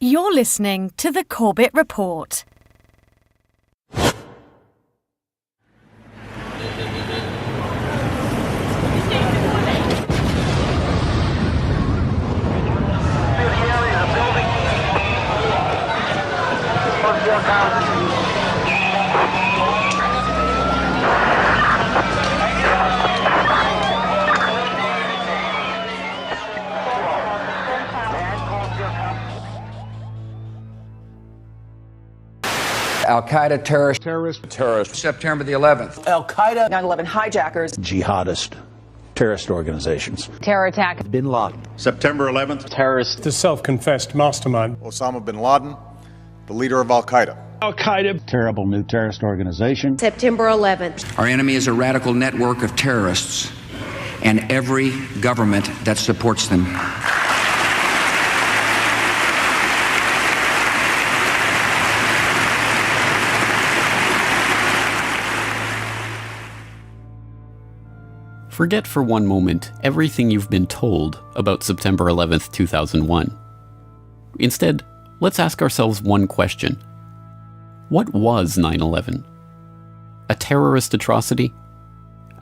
You're listening to the Corbett Report. Al-Qaeda terrorist, September the 11th. Al-Qaeda, 9/11 hijackers, jihadist, terrorist organizations. Terror attack. Bin Laden. September 11th. Terrorist. The self-confessed mastermind. Osama bin Laden, the leader of Al-Qaeda. Al-Qaeda. Terrible new terrorist organization. September 11th. Our enemy is a radical network of terrorists and every government that supports them. Forget for one moment everything you've been told about September 11th, 2001. Instead, let's ask ourselves one question. What was 9/11? A terrorist atrocity?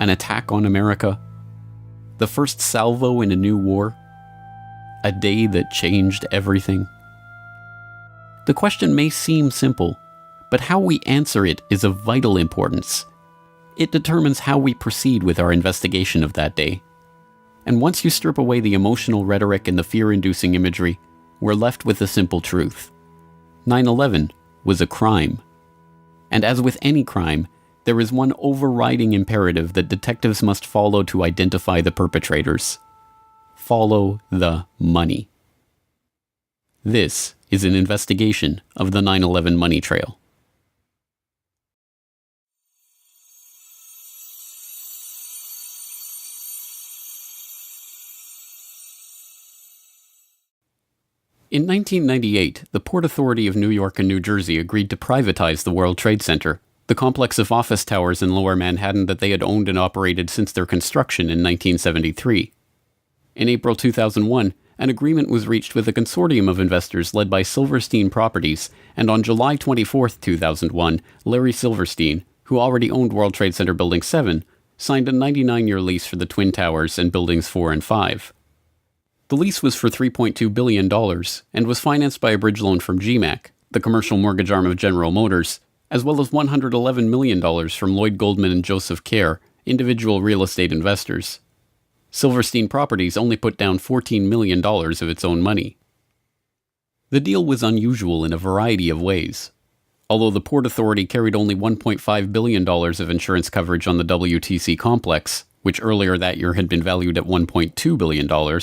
An attack on America? The first salvo in a new war? A day that changed everything? The question may seem simple, but how we answer it is of vital importance. It determines how we proceed with our investigation of that day. And once you strip away the emotional rhetoric and the fear-inducing imagery, we're left with the simple truth. 9/11 was a crime. And as with any crime, there is one overriding imperative that detectives must follow to identify the perpetrators. Follow the money. This is an investigation of the 9/11 money trail. In 1998, the Port Authority of New York and New Jersey agreed to privatize the World Trade Center, the complex of office towers in Lower Manhattan that they had owned and operated since their construction in 1973. In April 2001, an agreement was reached with a consortium of investors led by Silverstein Properties, and on July 24, 2001, Larry Silverstein, who already owned World Trade Center Building 7, signed a 99-year lease for the Twin Towers and Buildings 4 and 5. The lease was for $3.2 billion and was financed by a bridge loan from GMAC, the commercial mortgage arm of General Motors, as well as $111 million from Lloyd Goldman and Joseph Kerr, individual real estate investors. Silverstein Properties only put down $14 million of its own money. The deal was unusual in a variety of ways. Although the Port Authority carried only $1.5 billion of insurance coverage on the WTC complex, which earlier that year had been valued at $1.2 billion,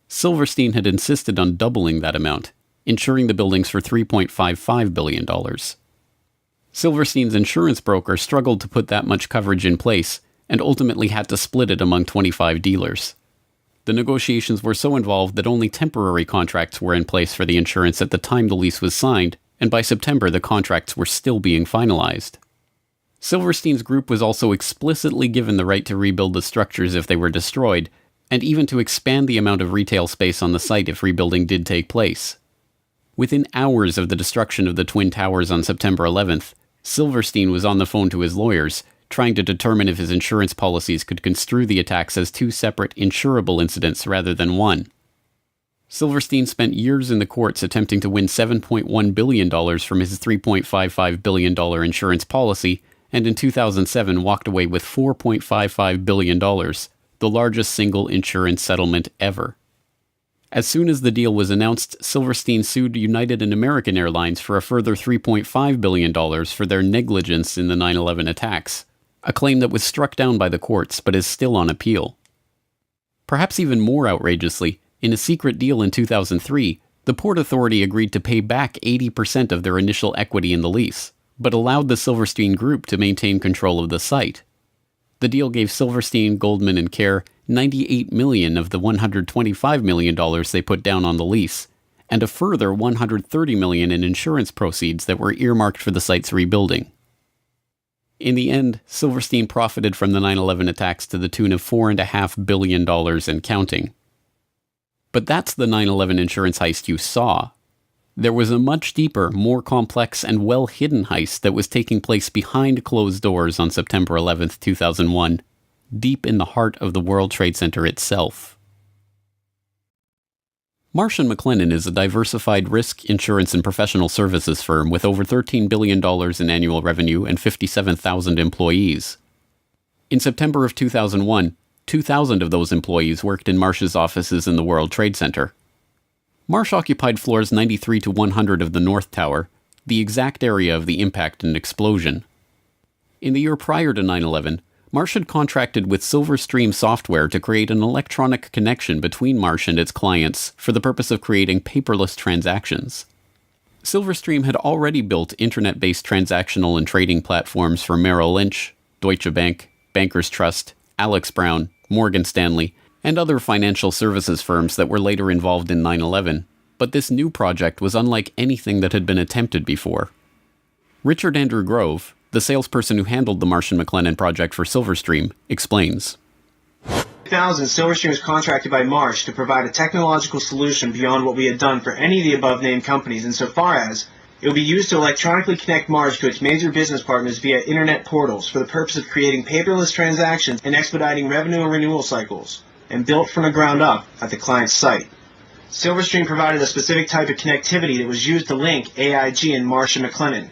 Silverstein had insisted on doubling that amount, insuring the buildings for $3.55 billion. Silverstein's insurance broker struggled to put that much coverage in place and ultimately had to split it among 25 dealers. The negotiations were so involved that only temporary contracts were in place for the insurance at the time the lease was signed, and by September the contracts were still being finalized. Silverstein's group was also explicitly given the right to rebuild the structures if they were destroyed, and even to expand the amount of retail space on the site if rebuilding did take place. Within hours of the destruction of the Twin Towers on September 11th, Silverstein was on the phone to his lawyers, trying to determine if his insurance policies could construe the attacks as two separate insurable incidents rather than one. Silverstein spent years in the courts attempting to win $7.1 billion from his $3.55 billion insurance policy, and in 2007 walked away with $4.55 billion, the largest single insurance settlement ever. As soon as the deal was announced, Silverstein sued United and American Airlines for a further $3.5 billion for their negligence in the 9/11 attacks, a claim that was struck down by the courts but is still on appeal. Perhaps even more outrageously, in a secret deal in 2003, the Port Authority agreed to pay back 80% of their initial equity in the lease, but allowed the Silverstein Group to maintain control of the site. The deal gave Silverstein, Goldman, and Kerr $98 million of the $125 million they put down on the lease, and a further $130 million in insurance proceeds that were earmarked for the site's rebuilding. In the end, Silverstein profited from the 9/11 attacks to the tune of $4.5 billion and counting. But that's the 9/11 insurance heist you saw. There was a much deeper, more complex, and well-hidden heist that was taking place behind closed doors on September 11th, 2001, deep in the heart of the World Trade Center itself. Marsh & McLennan is a diversified risk, insurance, and professional services firm with over $13 billion in annual revenue and 57,000 employees. In September of 2001, 2,000 of those employees worked in Marsh's offices in the World Trade Center. Marsh occupied floors 93 to 100 of the North Tower, the exact area of the impact and explosion. In the year prior to 9/11, Marsh had contracted with Silverstream Software to create an electronic connection between Marsh and its clients for the purpose of creating paperless transactions. Silverstream had already built internet-based transactional and trading platforms for Merrill Lynch, Deutsche Bank, Bankers Trust, Alex Brown, Morgan Stanley, and other financial services firms that were later involved in 9/11, but this new project was unlike anything that had been attempted before. Richard Andrew Grove, the salesperson who handled the Marsh & McLennan project for Silverstream, explains. In 2000, Silverstream was contracted by Marsh to provide a technological solution beyond what we had done for any of the above-named companies, insofar as it would be used to electronically connect Marsh to its major business partners via internet portals for the purpose of creating paperless transactions and expediting revenue and renewal cycles, and built from the ground up at the client's site. Silverstream provided a specific type of connectivity that was used to link AIG and Marsh & McLennan,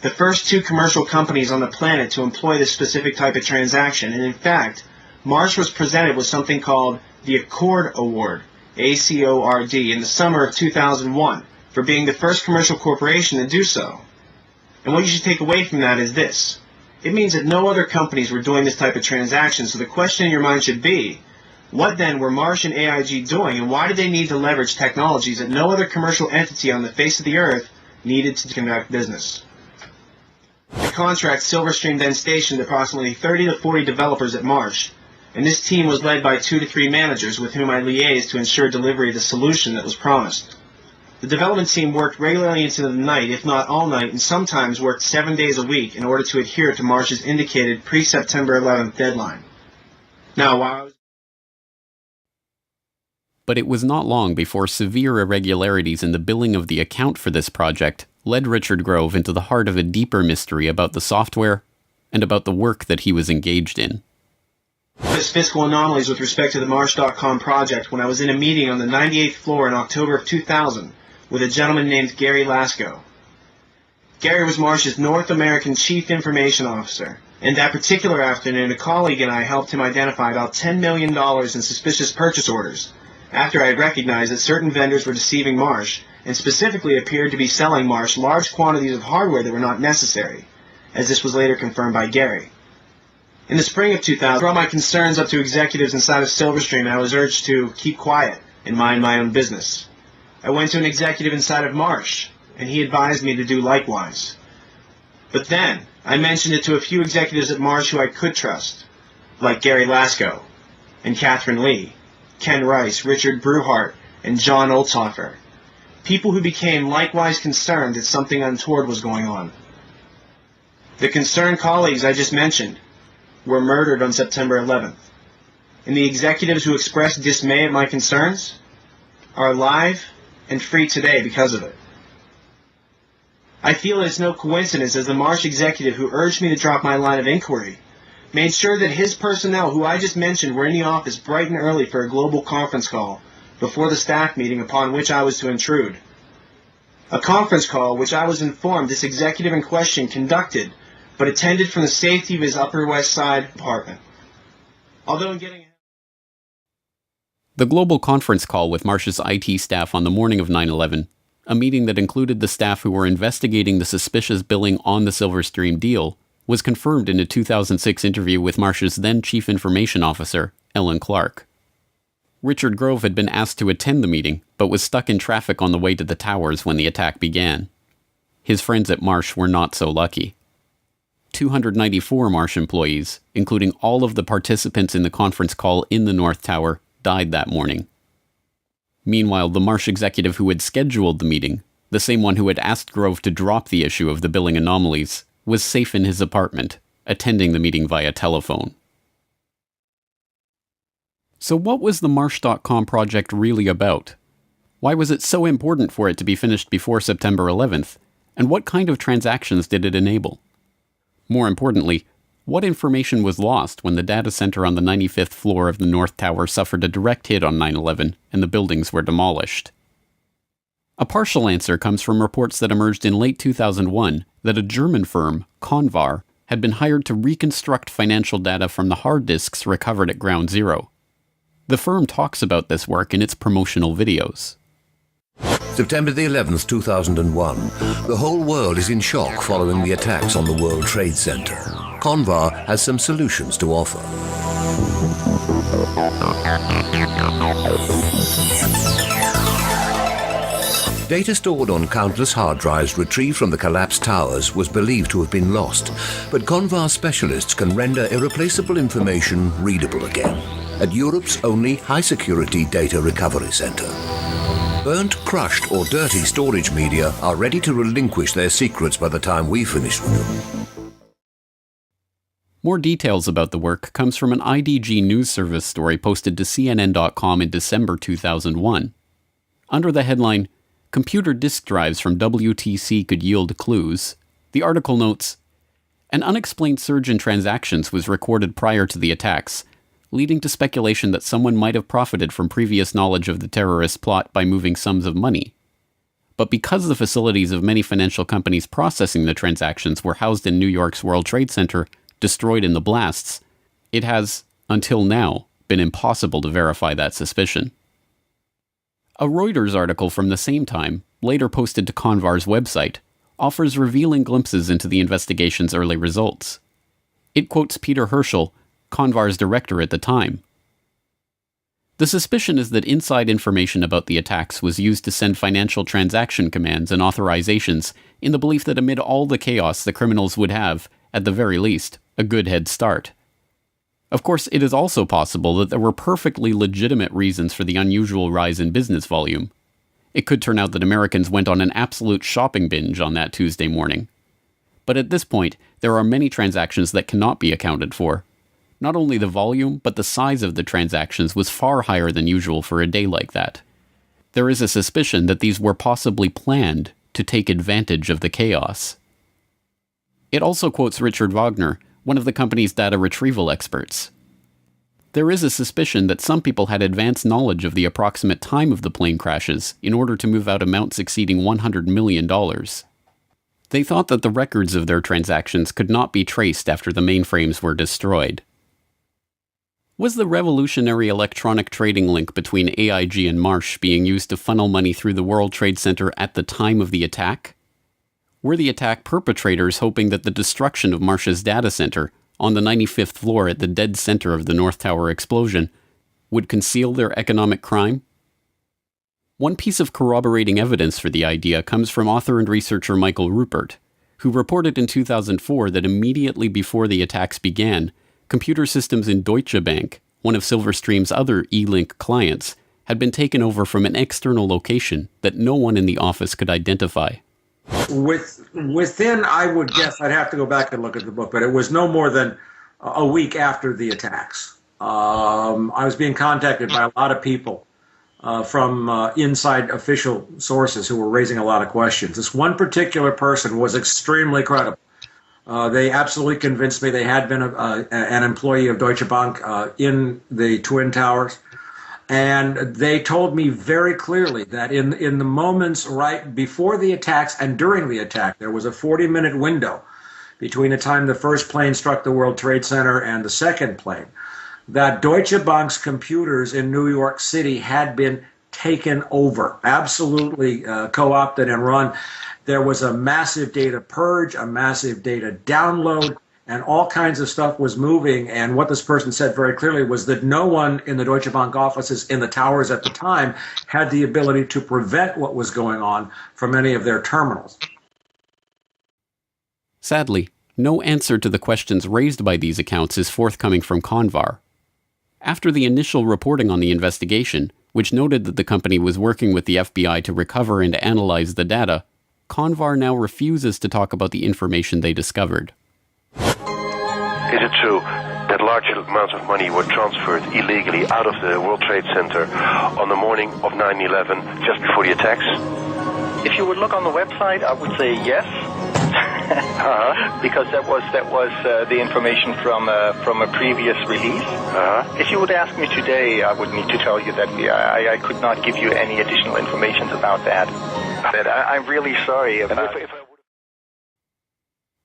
the first two commercial companies on the planet to employ this specific type of transaction. And in fact, Marsh was presented with something called the Accord Award, ACORD, in the summer of 2001 for being the first commercial corporation to do so. And what you should take away from that is this. It means that no other companies were doing this type of transaction, so the question in your mind should be, what then were Marsh and AIG doing, and why did they need to leverage technologies that no other commercial entity on the face of the earth needed to conduct business? The contract, Silverstream then stationed approximately 30 to 40 developers at Marsh, and this team was led by 2 to 3 managers with whom I liaised to ensure delivery of the solution that was promised. The development team worked regularly into the night, if not all night, and sometimes worked 7 days a week in order to adhere to Marsh's indicated pre-September 11th deadline. Now, while I was But it was not long before severe irregularities in the billing of the account for this project led Richard Grove into the heart of a deeper mystery about the software and about the work that he was engaged in. fiscal anomalies with respect to the Marsh.com project when I was in a meeting on the 98th floor in October of 2000 with a gentleman named Gary Lasko. Gary was Marsh's North American Chief Information Officer, and that particular afternoon a colleague and I helped him identify about $10 million in suspicious purchase orders after I had recognized that certain vendors were deceiving Marsh and specifically appeared to be selling Marsh large quantities of hardware that were not necessary, as this was later confirmed by Gary. In the spring of 2000, I brought my concerns up to executives inside of Silverstream and I was urged to keep quiet and mind my own business. I went to an executive inside of Marsh, and he advised me to do likewise. But then, I mentioned it to a few executives at Marsh who I could trust, like Gary Lasko, and Catherine Lee, Ken Rice, Richard Bruhart, and John Oltzhofer, people who became likewise concerned that something untoward was going on. The concerned colleagues I just mentioned were murdered on September 11th, and the executives who expressed dismay at my concerns are alive and free today because of it. I feel it's no coincidence as the Marsh executive who urged me to drop my line of inquiry made sure that his personnel, who I just mentioned, were in the office bright and early for a global conference call before the staff meeting upon which I was to intrude. A conference call which I was informed this executive in question conducted, but attended from the safety of his Upper West Side apartment. Although in getting The global conference call with Marsh's IT staff on the morning of 9/11, a meeting that included the staff who were investigating the suspicious billing on the Silverstream deal, was confirmed in a 2006 interview with Marsh's then Chief Information Officer, Ellen Clark. Richard Grove had been asked to attend the meeting, but was stuck in traffic on the way to the towers when the attack began. His friends at Marsh were not so lucky. 294 Marsh employees, including all of the participants in the conference call in the North Tower, died that morning. Meanwhile, the Marsh executive who had scheduled the meeting, the same one who had asked Grove to drop the issue of the billing anomalies, was safe in his apartment, attending the meeting via telephone. So what was the Marsh.com project really about? Why was it so important for it to be finished before September 11th? And what kind of transactions did it enable? More importantly, what information was lost when the data center on the 95th floor of the North Tower suffered a direct hit on 9/11 and the buildings were demolished? A partial answer comes from reports that emerged in late 2001 that a German firm, Convar, had been hired to reconstruct financial data from the hard disks recovered at Ground Zero. The firm talks about this work in its promotional videos. September the 11th, 2001. The whole world is in shock following the attacks on the World Trade Center. Convar has some solutions to offer. Data stored on countless hard drives retrieved from the collapsed towers was believed to have been lost, but Convar specialists can render irreplaceable information readable again at Europe's only high-security data recovery center. Burnt, crushed, or dirty storage media are ready to relinquish their secrets by the time we finish with them. More details about the work comes from an IDG news service story posted to CNN.com in December 2001. Under the headline, "Computer disk drives from WTC could yield clues," the article notes, "An unexplained surge in transactions was recorded prior to the attacks, leading to speculation that someone might have profited from previous knowledge of the terrorist plot by moving sums of money. But because the facilities of many financial companies processing the transactions were housed in New York's World Trade Center, destroyed in the blasts, it has, until now, been impossible to verify that suspicion." A Reuters article from the same time, later posted to Convar's website, offers revealing glimpses into the investigation's early results. It quotes Peter Herschel, Convar's director at the time. "The suspicion is that inside information about the attacks was used to send financial transaction commands and authorizations in the belief that amid all the chaos the criminals would have, at the very least, a good head start. Of course, it is also possible that there were perfectly legitimate reasons for the unusual rise in business volume. It could turn out that Americans went on an absolute shopping binge on that Tuesday morning. But at this point, there are many transactions that cannot be accounted for. Not only the volume, but the size of the transactions was far higher than usual for a day like that. There is a suspicion that these were possibly planned to take advantage of the chaos." It also quotes Richard Wagner, one of the company's data retrieval experts. "There is a suspicion that some people had advanced knowledge of the approximate time of the plane crashes in order to move out amounts exceeding $100 million. They thought that the records of their transactions could not be traced after the mainframes were destroyed." Was the revolutionary electronic trading link between AIG and Marsh being used to funnel money through the World Trade Center at the time of the attack? Were the attack perpetrators hoping that the destruction of Marsh's data center, on the 95th floor at the dead center of the North Tower explosion, would conceal their economic crime? One piece of corroborating evidence for the idea comes from author and researcher Michael Rupert, who reported in 2004 that immediately before the attacks began, computer systems in Deutsche Bank, one of Silverstream's other E-Link clients, had been taken over from an external location that no one in the office could identify. Within, I would guess, I'd have to go back and look at the book, but it was no more than a week after the attacks. I was being contacted by a lot of people from inside official sources who were raising a lot of questions. This one particular person was extremely credible. They absolutely convinced me they had been an employee of Deutsche Bank in the Twin Towers. And they told me very clearly that in the moments right before the attacks and during the attack, there was a 40-minute window between the time the first plane struck the World Trade Center and the second plane, that Deutsche Bank's computers in New York City had been taken over, absolutely co-opted and run. There was a massive data purge, a massive data download, and all kinds of stuff was moving. And what this person said very clearly was that no one in the Deutsche Bank offices in the towers at the time had the ability to prevent what was going on from any of their terminals. Sadly, no answer to the questions raised by these accounts is forthcoming from Convar. After the initial reporting on the investigation, which noted that the company was working with the FBI to recover and analyze the data, Convar now refuses to talk about the information they discovered. Is it true that that large amounts of money were transferred illegally out of the World Trade Center on the morning of 9/11, just before the attacks? If you would look on the website, I would say yes. Because that was the information from a previous release. If you would ask me today, I would need to tell you that I could not give you any additional information about that. I'm really sorry.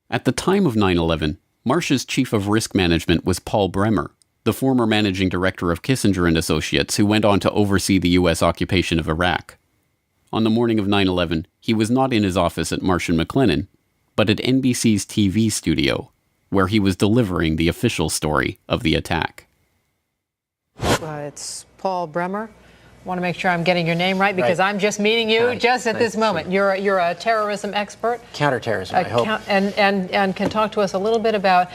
At the time of 9/11, Marsh's chief of risk management was Paul Bremer, the former managing director of Kissinger and Associates, who went on to oversee the U.S. occupation of Iraq. On the morning of 9/11, he was not in his office at Marsh & McLennan, but at NBC's TV studio, where he was delivering the official story of the attack. It's Paul Bremer. I want to make sure I'm getting your name right because I'm just meeting you just at this moment. You're a terrorism expert. Counterterrorism, I hope. And can talk to us a little bit about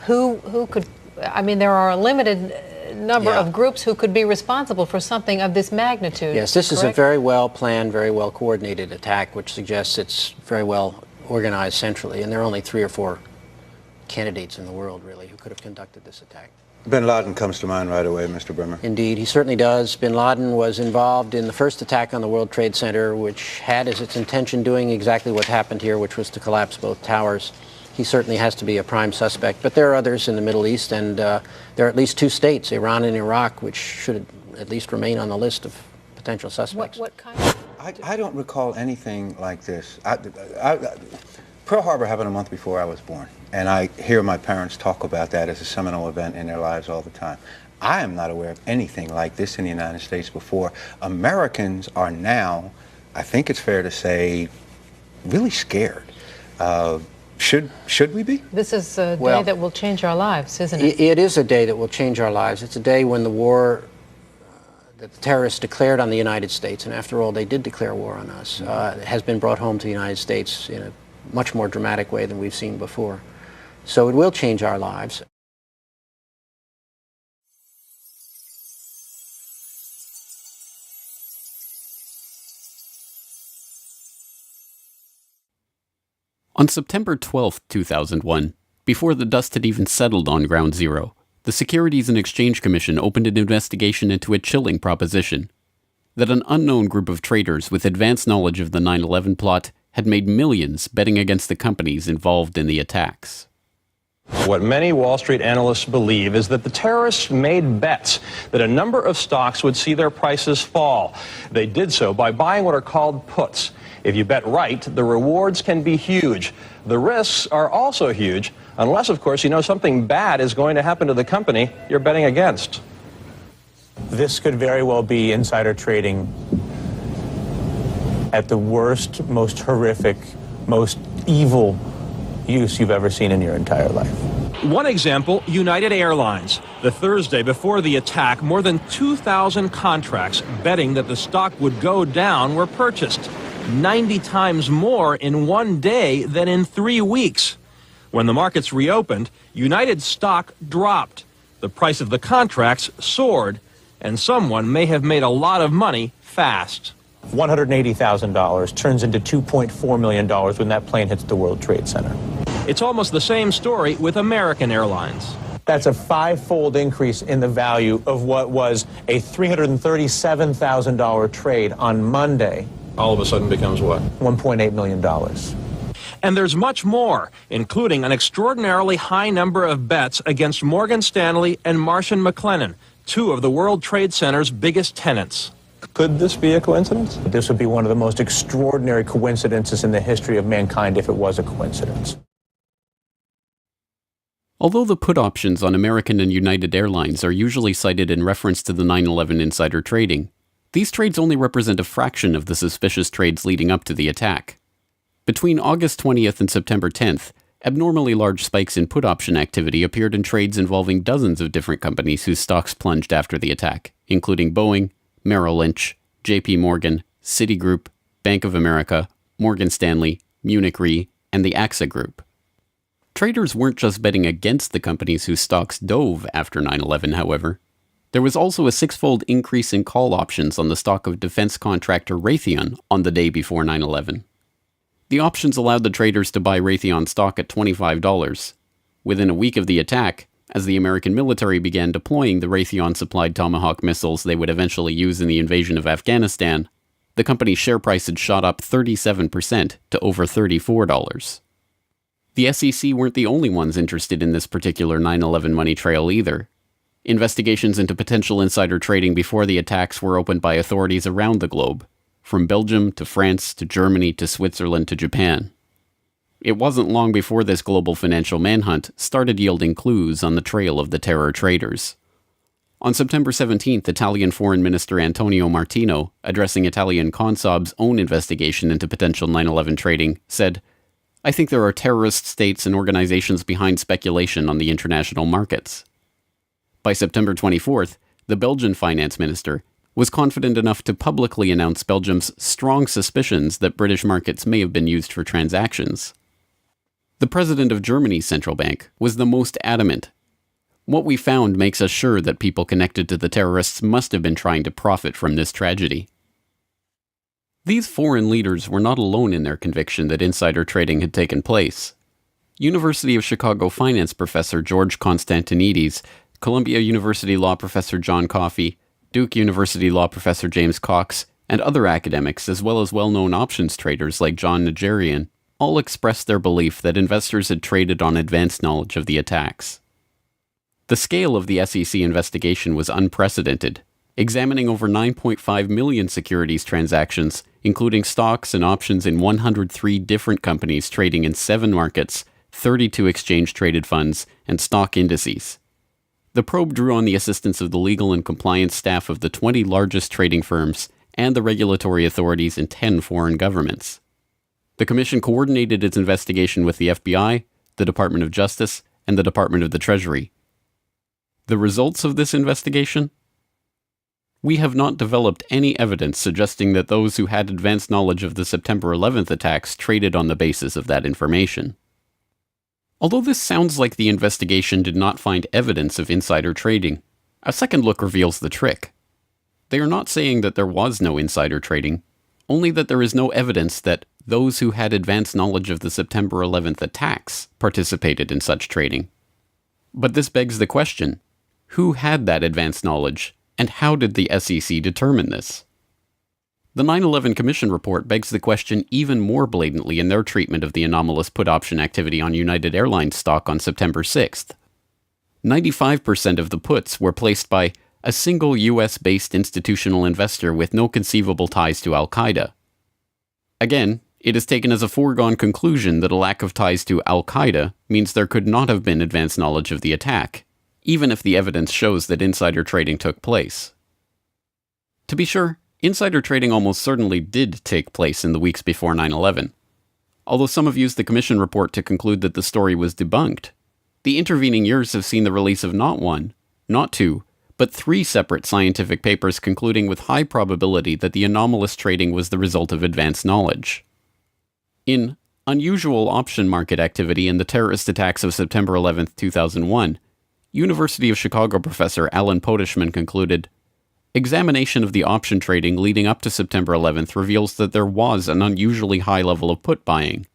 who could. I mean, there are a limited number of groups who could be responsible for something of this magnitude. Yes, this is a very well planned, very well coordinated attack, which suggests it's very well organized centrally, and there are only 3 or 4 candidates in the world, really, who could have conducted this attack. Bin Laden comes to mind right away, Mr. Bremer. Indeed, he certainly does. Bin Laden was involved in the first attack on the World Trade Center, which had as its intention doing exactly what happened here, which was to collapse both towers. He certainly has to be a prime suspect, but there are others in the Middle East, and there are at least 2 states, Iran and Iraq, which should at least remain on the list of potential suspects. What kind of... I don't recall anything like this. Pearl Harbor happened a month before I was born, and I hear my parents talk about that as a seminal event in their lives all the time. I am not aware of anything like this in the United States before. Americans are now, I think it's fair to say, really scared. Should we be? This is a day that will change our lives, isn't it? It is a day that will change our lives. It's a day when the war that the terrorists declared on the United States, and after all, they did declare war on us, has been brought home to the United States in a much more dramatic way than we've seen before. So it will change our lives. On September 12, 2001, before the dust had even settled on Ground Zero, the Securities and Exchange Commission opened an investigation into a chilling proposition: that an unknown group of traders with advanced knowledge of the 9/11 plot had made millions betting against the companies involved in the attacks. What many Wall Street analysts believe is that the terrorists made bets that a number of stocks would see their prices fall. They did so by buying what are called puts. If you bet right, the rewards can be huge. The risks are also huge, unless, of course, you know something bad is going to happen to the company you're betting against. This could very well be insider trading at the worst, most horrific, most evil use you've ever seen in your entire life. One example, United Airlines. The Thursday before the attack, more than 2,000 contracts betting that the stock would go down were purchased. 90 times more in one day than in 3 weeks. When the markets reopened, United stock dropped. The price of the contracts soared, and someone may have made a lot of money fast. $180,000 turns into $2.4 million when that plane hits the World Trade Center. It's almost the same story with American Airlines. That's a 5-fold increase in the value of what was a $337,000 trade on Monday. All of a sudden becomes what? $1.8 million. And there's much more, including an extraordinarily high number of bets against Morgan Stanley and Marsh & McLennan, 2 of the World Trade Center's biggest tenants. Could this be a coincidence? This would be one of the most extraordinary coincidences in the history of mankind if it was a coincidence. Although the put options on American and United Airlines are usually cited in reference to the 9/11 insider trading, these trades only represent a fraction of the suspicious trades leading up to the attack. Between August 20th and September 10th, abnormally large spikes in put option activity appeared in trades involving dozens of different companies whose stocks plunged after the attack, including Boeing, Merrill Lynch, JP Morgan, Citigroup, Bank of America, Morgan Stanley, Munich Re, and the AXA Group. Traders weren't just betting against the companies whose stocks dove after 9/11, however. There was also a 6-fold increase in call options on the stock of defense contractor Raytheon on the day before 9/11. The options allowed the traders to buy Raytheon stock at $25. Within a week of the attack, As the American military began deploying the Raytheon-supplied Tomahawk missiles they would eventually use in the invasion of Afghanistan, the company's share price had shot up 37% to over $34. The SEC weren't the only ones interested in this particular 9/11 money trail either. Investigations into potential insider trading before the attacks were opened by authorities around the globe, from Belgium to France to Germany to Switzerland to Japan. It wasn't long before this global financial manhunt started yielding clues on the trail of the terror traders. On September 17th, Italian Foreign Minister Antonio Martino, addressing Italian Consob's own investigation into potential 9/11 trading, said, "I think there are terrorist states and organizations behind speculation on the international markets." By September 24th, the Belgian finance minister was confident enough to publicly announce Belgium's strong suspicions that British markets may have been used for transactions. The president of Germany's central bank was the most adamant. "What we found makes us sure that people connected to the terrorists must have been trying to profit from this tragedy." These foreign leaders were not alone in their conviction that insider trading had taken place. University of Chicago finance professor George Constantinides, Columbia University law professor John Coffey, Duke University law professor James Cox, and other academics, as well as well-known options traders like John Najarian, all expressed their belief that investors had traded on advanced knowledge of the attacks. The scale of the SEC investigation was unprecedented, examining over 9.5 million securities transactions, including stocks and options in 103 different companies trading in 7 markets, 32 exchange-traded funds, and stock indices. The probe drew on the assistance of the legal and compliance staff of the 20 largest trading firms and the regulatory authorities in 10 foreign governments. The Commission coordinated its investigation with the FBI, the Department of Justice, and the Department of the Treasury. The results of this investigation? We have not developed any evidence suggesting that those who had advanced knowledge of the September 11th attacks traded on the basis of that information. Although this sounds like the investigation did not find evidence of insider trading, a second look reveals the trick. They are not saying that there was no insider trading, only that there is no evidence that those who had advanced knowledge of the September 11th attacks participated in such trading. But this begs the question, who had that advanced knowledge, and how did the SEC determine this? The 9/11 Commission report begs the question even more blatantly in their treatment of the anomalous put option activity on United Airlines stock on September 6th. 95% of the puts were placed by a single US-based institutional investor with no conceivable ties to Al-Qaeda. Again, it is taken as a foregone conclusion that a lack of ties to Al-Qaeda means there could not have been advanced knowledge of the attack, even if the evidence shows that insider trading took place. To be sure, insider trading almost certainly did take place in the weeks before 9/11. Although some have used the Commission report to conclude that the story was debunked, the intervening years have seen the release of not one, not two, but 3 separate scientific papers concluding with high probability that the anomalous trading was the result of advanced knowledge. In Unusual Option Market Activity in the Terrorist Attacks of September 11, 2001, University of Chicago professor Alan Podeshman concluded, "Examination of the option trading leading up to September 11th reveals that there was an unusually high level of put buying.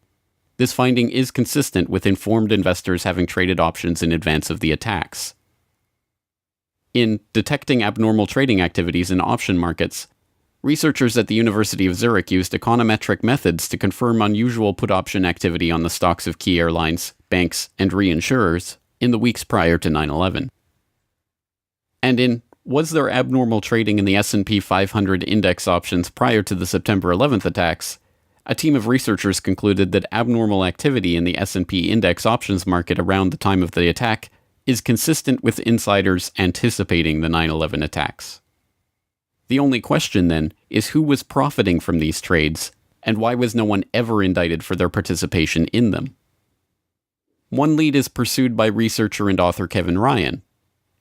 This finding is consistent with informed investors having traded options in advance of the attacks." In Detecting Abnormal Trading Activities in Option Markets, researchers at the University of Zurich used econometric methods to confirm unusual put option activity on the stocks of key airlines, banks, and reinsurers in the weeks prior to 9/11. And in Was There Abnormal Trading in the S&P 500 Index Options Prior to the September 11th Attacks, a team of researchers concluded that abnormal activity in the S&P Index Options market around the time of the attack is consistent with insiders anticipating the 9/11 attacks. The only question, then, is who was profiting from these trades, and why was no one ever indicted for their participation in them? One lead is pursued by researcher and author Kevin Ryan.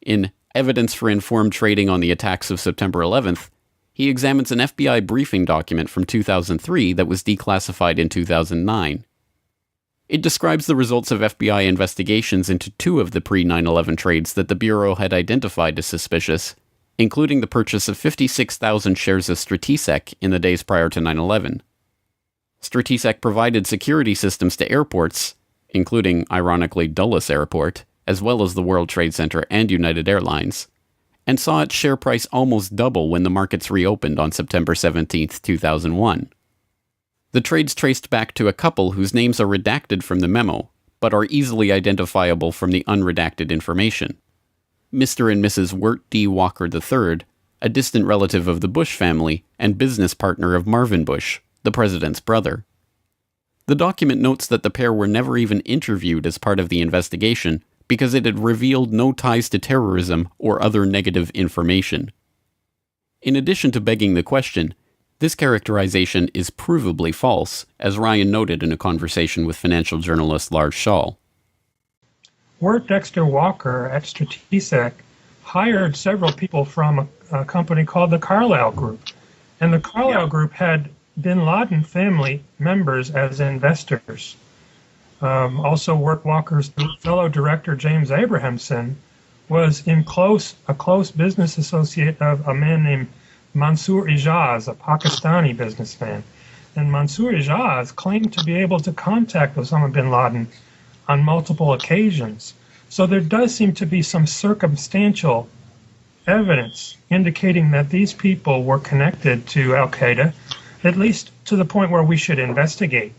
In Evidence for Informed Trading on the Attacks of September 11th, he examines an FBI briefing document from 2003 that was declassified in 2009. It describes the results of FBI investigations into 2 of the pre-9/11 trades that the Bureau had identified as suspicious, including the purchase of 56,000 shares of Stratisec in the days prior to 9/11. Stratisec provided security systems to airports, including, ironically, Dulles Airport, as well as the World Trade Center and United Airlines, and saw its share price almost double when the markets reopened on September 17, 2001. The trades traced back to a couple whose names are redacted from the memo, but are easily identifiable from the unredacted information. Mr. and Mrs. Wirt D. Walker III, a distant relative of the Bush family and business partner of Marvin Bush, the president's brother. The document notes that the pair were never even interviewed as part of the investigation because it had revealed no ties to terrorism or other negative information. In addition to begging the question, this characterization is provably false, as Ryan noted in a conversation with financial journalist Lars Schall. Wirt Dexter Walker at Strategic hired several people from a company called the Carlyle Group. And the Carlyle Group had bin Laden family members as investors. Also, Wirt Walker's fellow director, James Abrahamson, was a close business associate of a man named Mansour Ijaz, a Pakistani businessman. And Mansour Ijaz claimed to be able to contact Osama bin Laden on multiple occasions. So there does seem to be some circumstantial evidence indicating that these people were connected to Al-Qaeda, at least to the point where we should investigate.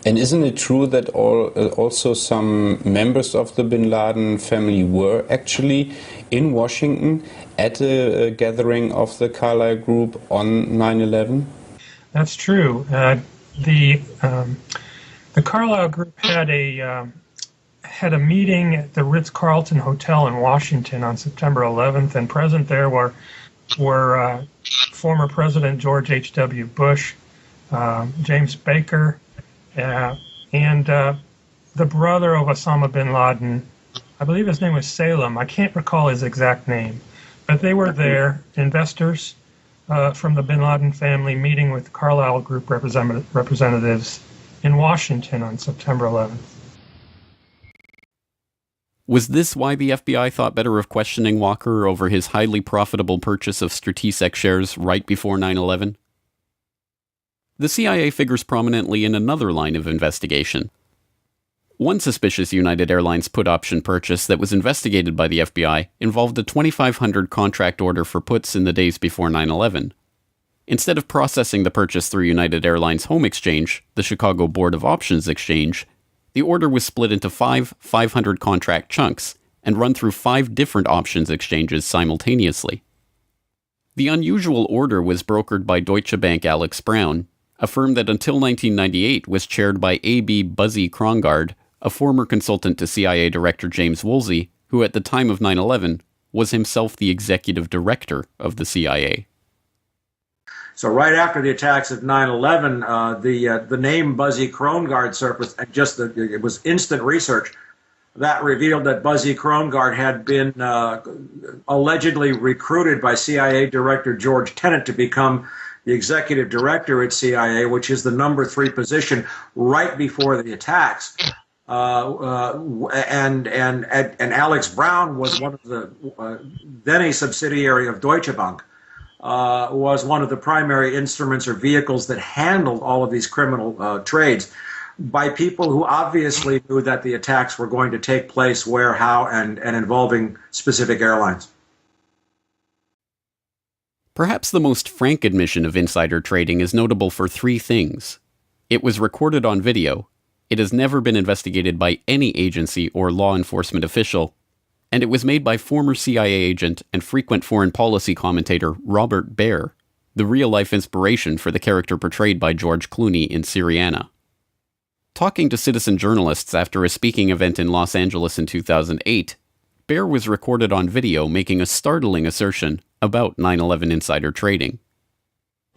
And isn't it true that also some members of the bin Laden family were actually in Washington at a gathering of the Carlyle Group on 9/11? That's true. The Carlyle Group had a meeting at the Ritz-Carlton Hotel in Washington on September 11th, and present there were former President George H.W. Bush, James Baker, and the brother of Osama bin Laden. I believe his name was Salem. I can't recall his exact name. But they were there, investors from the bin Laden family, meeting with Carlyle Group representatives in Washington on September 11th. Was this why the FBI thought better of questioning Walker over his highly profitable purchase of Strategic shares right before 9/11? The CIA figures prominently in another line of investigation. One suspicious United Airlines put option purchase that was investigated by the FBI involved a 2,500 contract order for puts in the days before 9/11. Instead of processing the purchase through United Airlines Home Exchange, the Chicago Board of Options Exchange, the order was split into 500 contract chunks and run through 5 different options exchanges simultaneously. The unusual order was brokered by Deutsche Bank Alex Brown, a firm that until 1998 was chaired by A.B. Buzzy Krongard, a former consultant to CIA Director James Woolsey, who at the time of 9/11 was himself the executive director of the CIA. So right after the attacks of 9/11, the name Buzzy Krongard surfaced, and it was instant research that revealed that Buzzy Krongard had been allegedly recruited by CIA Director George Tenet to become the executive director at CIA, which is the number 3 position right before the attacks. And Alex Brown was one of the then a subsidiary of Deutsche Bank. Was one of the primary instruments or vehicles that handled all of these criminal trades by people who obviously knew that the attacks were going to take place where, how, and involving specific airlines. Perhaps the most frank admission of insider trading is notable for 3 things. It was recorded on video, it has never been investigated by any agency or law enforcement official, and it was made by former CIA agent and frequent foreign policy commentator Robert Baer, the real-life inspiration for the character portrayed by George Clooney in Syriana. Talking to citizen journalists after a speaking event in Los Angeles in 2008, Baer was recorded on video making a startling assertion about 9/11 insider trading.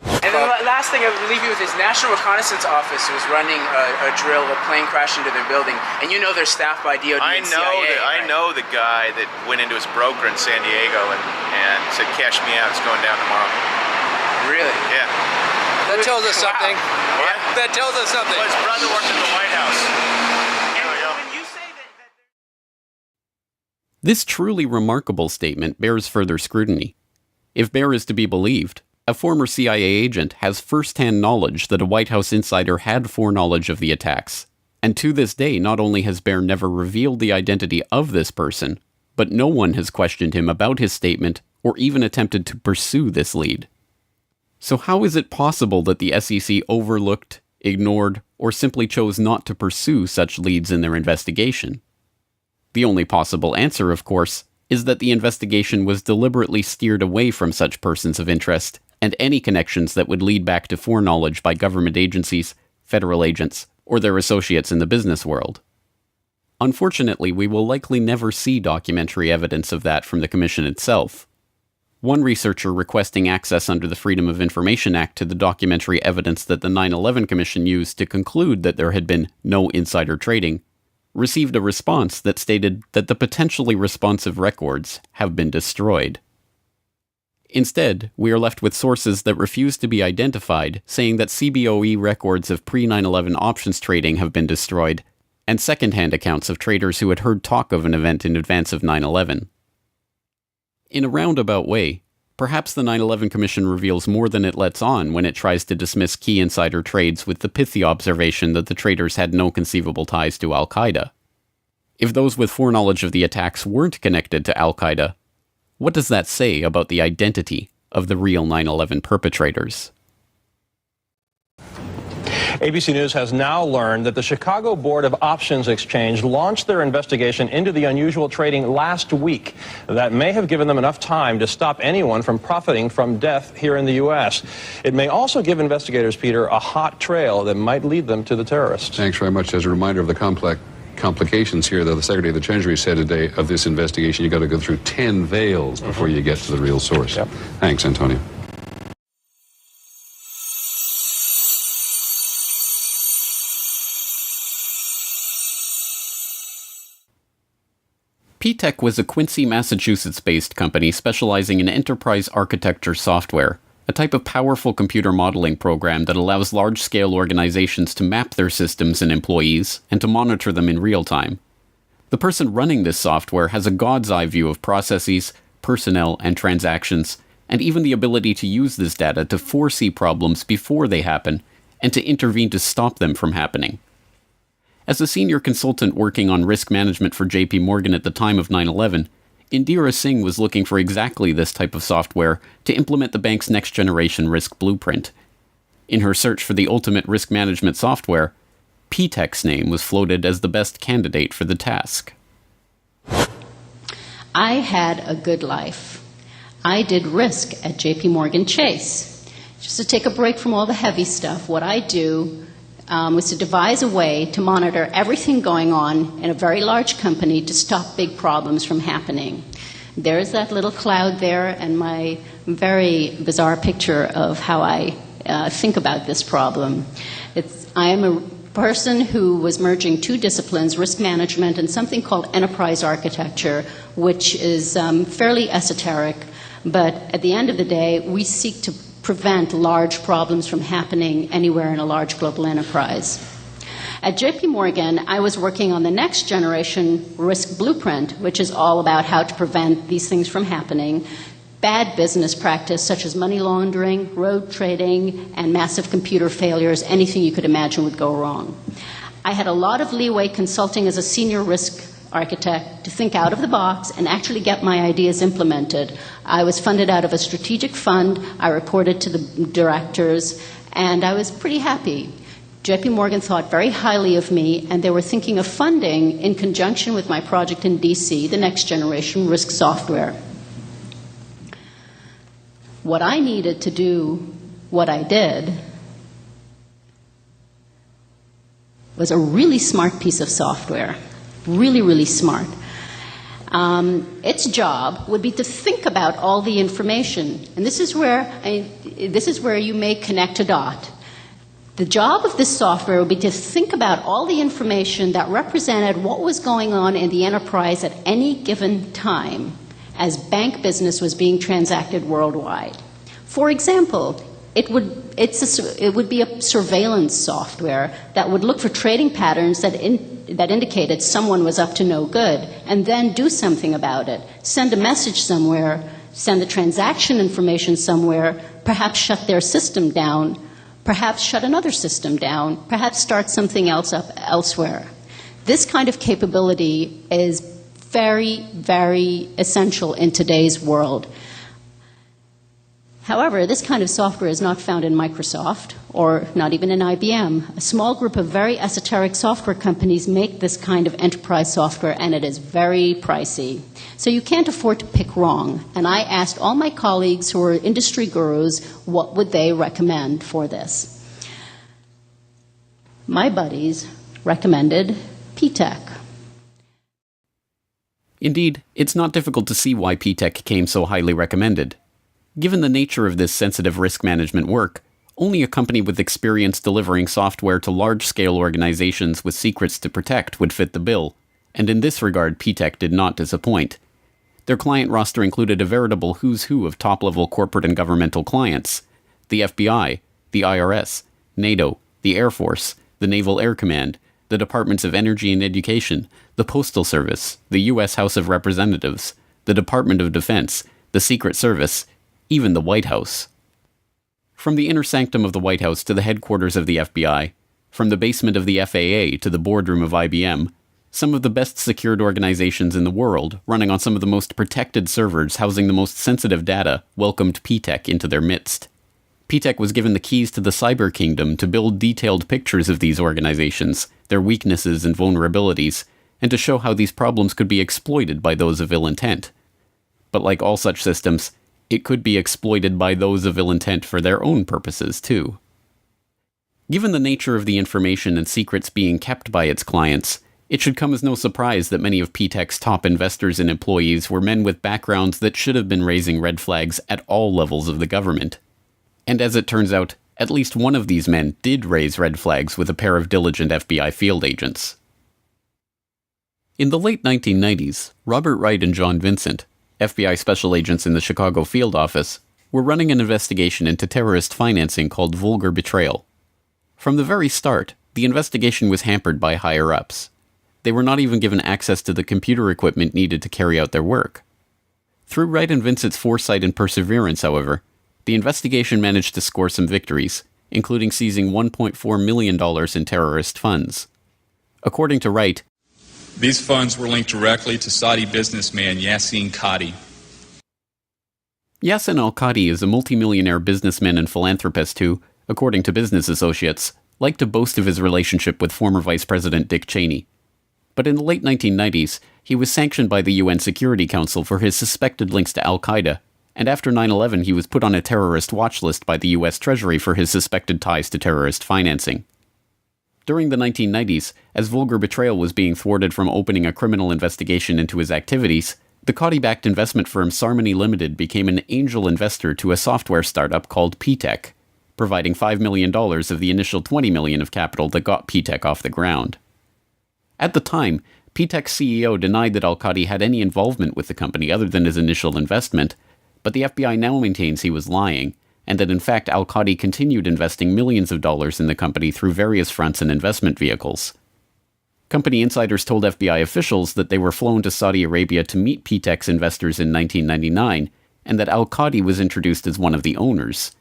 And then the last thing I believe it was his National Reconnaissance Office was running a drill. A plane crashed into their building, and you know they're staffed by DOD and CIA. I know the guy that went into his broker in San Diego and said, "Cash me out. It's going down tomorrow." Really? Yeah. That tells us something. What? That tells us something. Well, his brother worked at the White House. This truly remarkable statement bears further scrutiny. If Baer is to be believed, a former CIA agent has first-hand knowledge that a White House insider had foreknowledge of the attacks, And to this day, not only has Baer never revealed the identity of this person, but no one has questioned him about his statement or even attempted to pursue this lead. So how is it possible that the SEC overlooked, ignored, or simply chose not to pursue such leads in their investigation? The only possible answer, of course, is that the investigation was deliberately steered away from such persons of interest and any connections that would lead back to foreknowledge by government agencies, federal agents, or their associates in the business world. Unfortunately, we will likely never see documentary evidence of that from the Commission itself. One researcher requesting access under the Freedom of Information Act to the documentary evidence that the 9/11 Commission used to conclude that there had been no insider trading, received a response that stated that the potentially responsive records have been destroyed. Instead, we are left with sources that refuse to be identified, saying that CBOE records of pre-9/11 options trading have been destroyed, and second-hand accounts of traders who had heard talk of an event in advance of 9/11. In a roundabout way, perhaps the 9/11 Commission reveals more than it lets on when it tries to dismiss key insider trades with the pithy observation that the traders had no conceivable ties to Al-Qaeda. If those with foreknowledge of the attacks weren't connected to Al-Qaeda, what does that say about the identity of the real 9/11 perpetrators? ABC News has now learned that the Chicago Board of Options Exchange launched their investigation into the unusual trading last week. That may have given them enough time to stop anyone from profiting from death here in the U.S. It may also give investigators, Peter, a hot trail that might lead them to the terrorists. Thanks very much. As a reminder of the complications here, though, the Secretary of the Treasury said today of this investigation, you've got to go through 10 veils before you get to the real source. Yep. Thanks, Antonio. P-Tech was a Quincy, Massachusetts-based company specializing in enterprise architecture software, a type of powerful computer modeling program that allows large-scale organizations to map their systems and employees and to monitor them in real time. The person running this software has a god's-eye view of processes, personnel, and transactions, and even the ability to use this data to foresee problems before they happen and to intervene to stop them from happening. As a senior consultant working on risk management for JP Morgan at the time of 9/11, Indira Singh was looking for exactly this type of software to implement the bank's next-generation risk blueprint. In her search for the ultimate risk management software, P-Tech's name was floated as the best candidate for the task. I had a good life. I did risk at JP Morgan Chase. Just to take a break from all the heavy stuff, what I do was to devise a way to monitor everything going on in a very large company to stop big problems from happening. There's that little cloud there and my very bizarre picture of how I think about this problem. I am a person who was merging two disciplines, risk management and something called enterprise architecture, which is fairly esoteric, but at the end of the day, we seek to prevent large problems from happening anywhere in a large global enterprise. At JP Morgan, I was working on the next generation risk blueprint, which is all about how to prevent these things from happening. Bad business practice such as money laundering, road trading, and massive computer failures, anything you could imagine would go wrong. I had a lot of leeway consulting as a senior risk architect to think out of the box and actually get my ideas implemented. I was funded out of a strategic fund. I reported to the directors, and I was pretty happy. JP Morgan thought very highly of me, and they were thinking of funding, in conjunction with my project in DC, the next generation risk software. What I needed to do, what I did, was a really smart piece of software. Really, really smart. Its job would be to think about all the information, and this is where you may connect a dot. The job of this software would be to think about all the information that represented what was going on in the enterprise at any given time as bank business was being transacted worldwide. For example, it would be a surveillance software that would look for trading patterns that indicated someone was up to no good, and then do something about it. Send a message somewhere, send the transaction information somewhere, perhaps shut their system down, perhaps shut another system down, perhaps start something else up elsewhere. This kind of capability is very, very essential in today's world. However, this kind of software is not found in Microsoft or not even in IBM. A small group of very esoteric software companies make this kind of enterprise software, and it is very pricey. So you can't afford to pick wrong. And I asked all my colleagues who are industry gurus what would they recommend for this. My buddies recommended P-TECH. Indeed, it's not difficult to see why P-TECH came so highly recommended. Given the nature of this sensitive risk management work, only a company with experience delivering software to large-scale organizations with secrets to protect would fit the bill, and in this regard P-TECH did not disappoint. Their client roster included a veritable who's who of top-level corporate and governmental clients: the FBI, the IRS, NATO, the Air Force, the Naval Air Command, the Departments of Energy and Education, the Postal Service, the U.S. House of Representatives, the Department of Defense, the Secret Service, even the White House. From the inner sanctum of the White House to the headquarters of the FBI, from the basement of the FAA to the boardroom of IBM, some of the best secured organizations in the world, running on some of the most protected servers housing the most sensitive data, welcomed P-TECH into their midst. P-TECH was given the keys to the cyber kingdom to build detailed pictures of these organizations, their weaknesses and vulnerabilities, and to show how these problems could be exploited by those of ill intent. But like all such systems, it could be exploited by those of ill intent for their own purposes, too. Given the nature of the information and secrets being kept by its clients, it should come as no surprise that many of P-TECH's top investors and employees were men with backgrounds that should have been raising red flags at all levels of the government. And as it turns out, at least one of these men did raise red flags with a pair of diligent FBI field agents. In the late 1990s, Robert Wright and John Vincent, FBI special agents in the Chicago field office, were running an investigation into terrorist financing called vulgar betrayal. From the very start, the investigation was hampered by higher-ups. They were not even given access to the computer equipment needed to carry out their work. Through Wright and Vincent's foresight and perseverance, however, the investigation managed to score some victories, including seizing $1.4 million in terrorist funds. According to Wright, these funds were linked directly to Saudi businessman Yassin Qadi. Yassin al-Qadi is a multimillionaire businessman and philanthropist who, according to Business Associates, liked to boast of his relationship with former Vice President Dick Cheney. But in the late 1990s, he was sanctioned by the UN Security Council for his suspected links to al-Qaeda, and after 9/11 he was put on a terrorist watch list by the US Treasury for his suspected ties to terrorist financing. During the 1990s, as vulgar betrayal was being thwarted from opening a criminal investigation into his activities, the Qadi-backed investment firm Sarmony Limited became an angel investor to a software startup called P-TECH, providing $5 million of the initial $20 million of capital that got P-TECH off the ground. At the time, P-TECH's CEO denied that al-Qadi had any involvement with the company other than his initial investment, but the FBI now maintains he was lying, and that in fact al-Qadi continued investing millions of dollars in the company through various fronts and investment vehicles. Company insiders told FBI officials that they were flown to Saudi Arabia to meet P-TECH's investors in 1999, and that al-Qadi was introduced as one of the owners.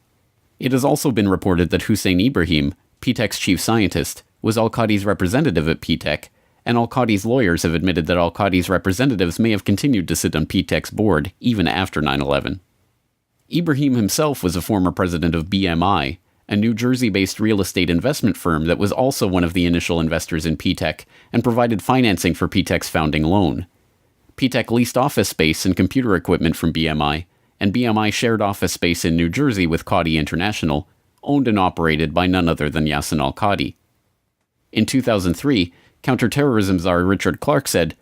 It has also been reported that Hussein Ibrahim, P-TECH's chief scientist, was al-Qadi's representative at P-TECH, and al-Qadi's lawyers have admitted that al-Qadi's representatives may have continued to sit on P-TECH's board even after 9/11. Ibrahim himself was a former president of BMI, a New Jersey-based real estate investment firm that was also one of the initial investors in P-TECH and provided financing for P-TECH's founding loan. P-TECH leased office space and computer equipment from BMI, and BMI shared office space in New Jersey with Qadi International, owned and operated by none other than Yassin al-Qadi. In 2003, counterterrorism czar Richard Clarke said,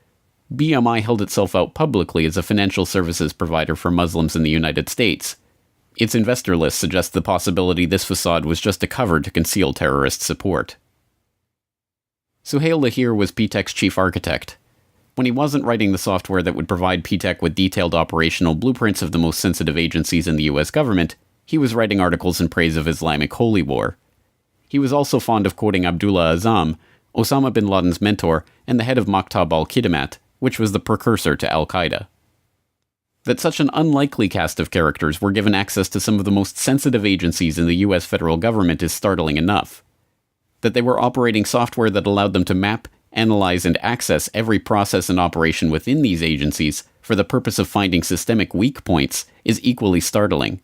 BMI held itself out publicly as a financial services provider for Muslims in the United States. Its investor list suggests the possibility this facade was just a cover to conceal terrorist support. Suhail Lahir was P-TECH's chief architect. When he wasn't writing the software that would provide P-TECH with detailed operational blueprints of the most sensitive agencies in the US government, he was writing articles in praise of Islamic holy war. He was also fond of quoting Abdullah Azzam, Osama bin Laden's mentor and the head of Maktab al-Khidmat, which was the precursor to al-Qaeda. That such an unlikely cast of characters were given access to some of the most sensitive agencies in the US federal government is startling enough. That they were operating software that allowed them to map, analyze, and access every process and operation within these agencies for the purpose of finding systemic weak points is equally startling.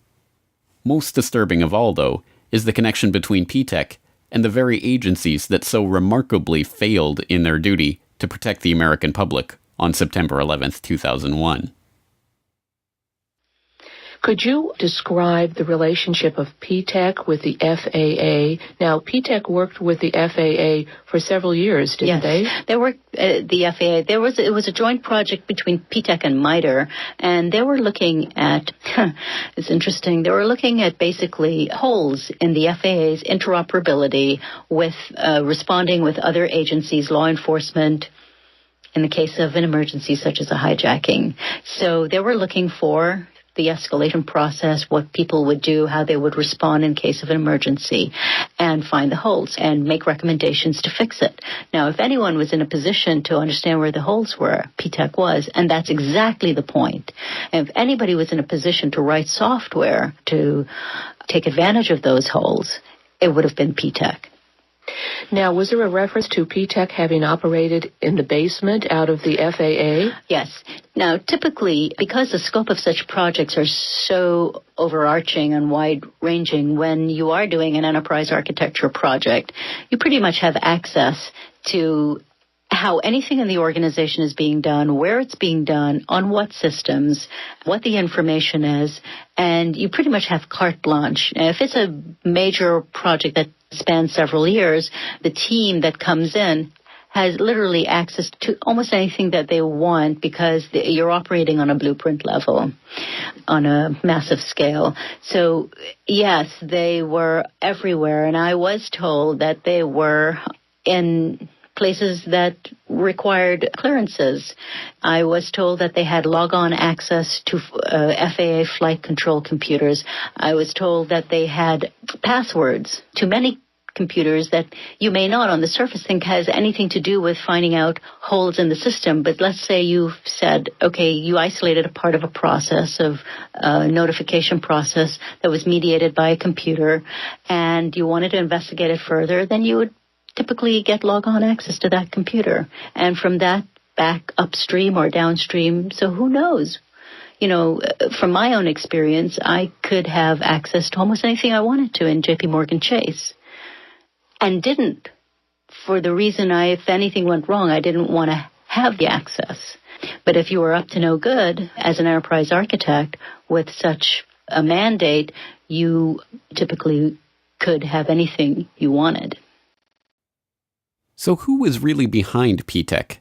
Most disturbing of all, though, is the connection between P-TECH and the very agencies that so remarkably failed in their duty to protect the American public on September 11th, 2001. Could you describe the relationship of P-TECH with the FAA? Now, P-TECH worked with the FAA for several years, didn't they? They worked the FAA. It was a joint project between P-TECH and MITRE, and they were looking at, it's interesting, they were looking at basically holes in the FAA's interoperability with responding with other agencies, law enforcement, in the case of an emergency such as a hijacking. So they were looking for the escalation process, what people would do, how they would respond in case of an emergency, and find the holes and make recommendations to fix it. Now, if anyone was in a position to understand where the holes were, P-TECH was, and that's exactly the point. And if anybody was in a position to write software to take advantage of those holes, it would have been P-TECH. Now, was there a reference to P-TECH having operated in the basement out of the FAA? Yes. Now, typically, because the scope of such projects are so overarching and wide-ranging, when you are doing an enterprise architecture project, you pretty much have access to how anything in the organization is being done, where it's being done, on what systems, what the information is, and you pretty much have carte blanche. If it's a major project that spans several years, the team that comes in has literally access to almost anything that they want because you're operating on a blueprint level, on a massive scale. So, yes, they were everywhere, and I was told that they were in places that required clearances. I was told that they had log-on access to FAA flight control computers. I was told that they had passwords to many computers that you may not on the surface think has anything to do with finding out holes in the system. But let's say you've said, okay, you isolated a part of a process, of a notification process that was mediated by a computer, and you wanted to investigate it further, then you would typically get log-on access to that computer. And from that, back upstream or downstream. So who knows? You know, from my own experience, I could have access to almost anything I wanted to in JP Morgan Chase. And didn't, for the reason if anything went wrong, I didn't want to have the access. But if you were up to no good as an enterprise architect with such a mandate, you typically could have anything you wanted. So who was really behind P-TECH?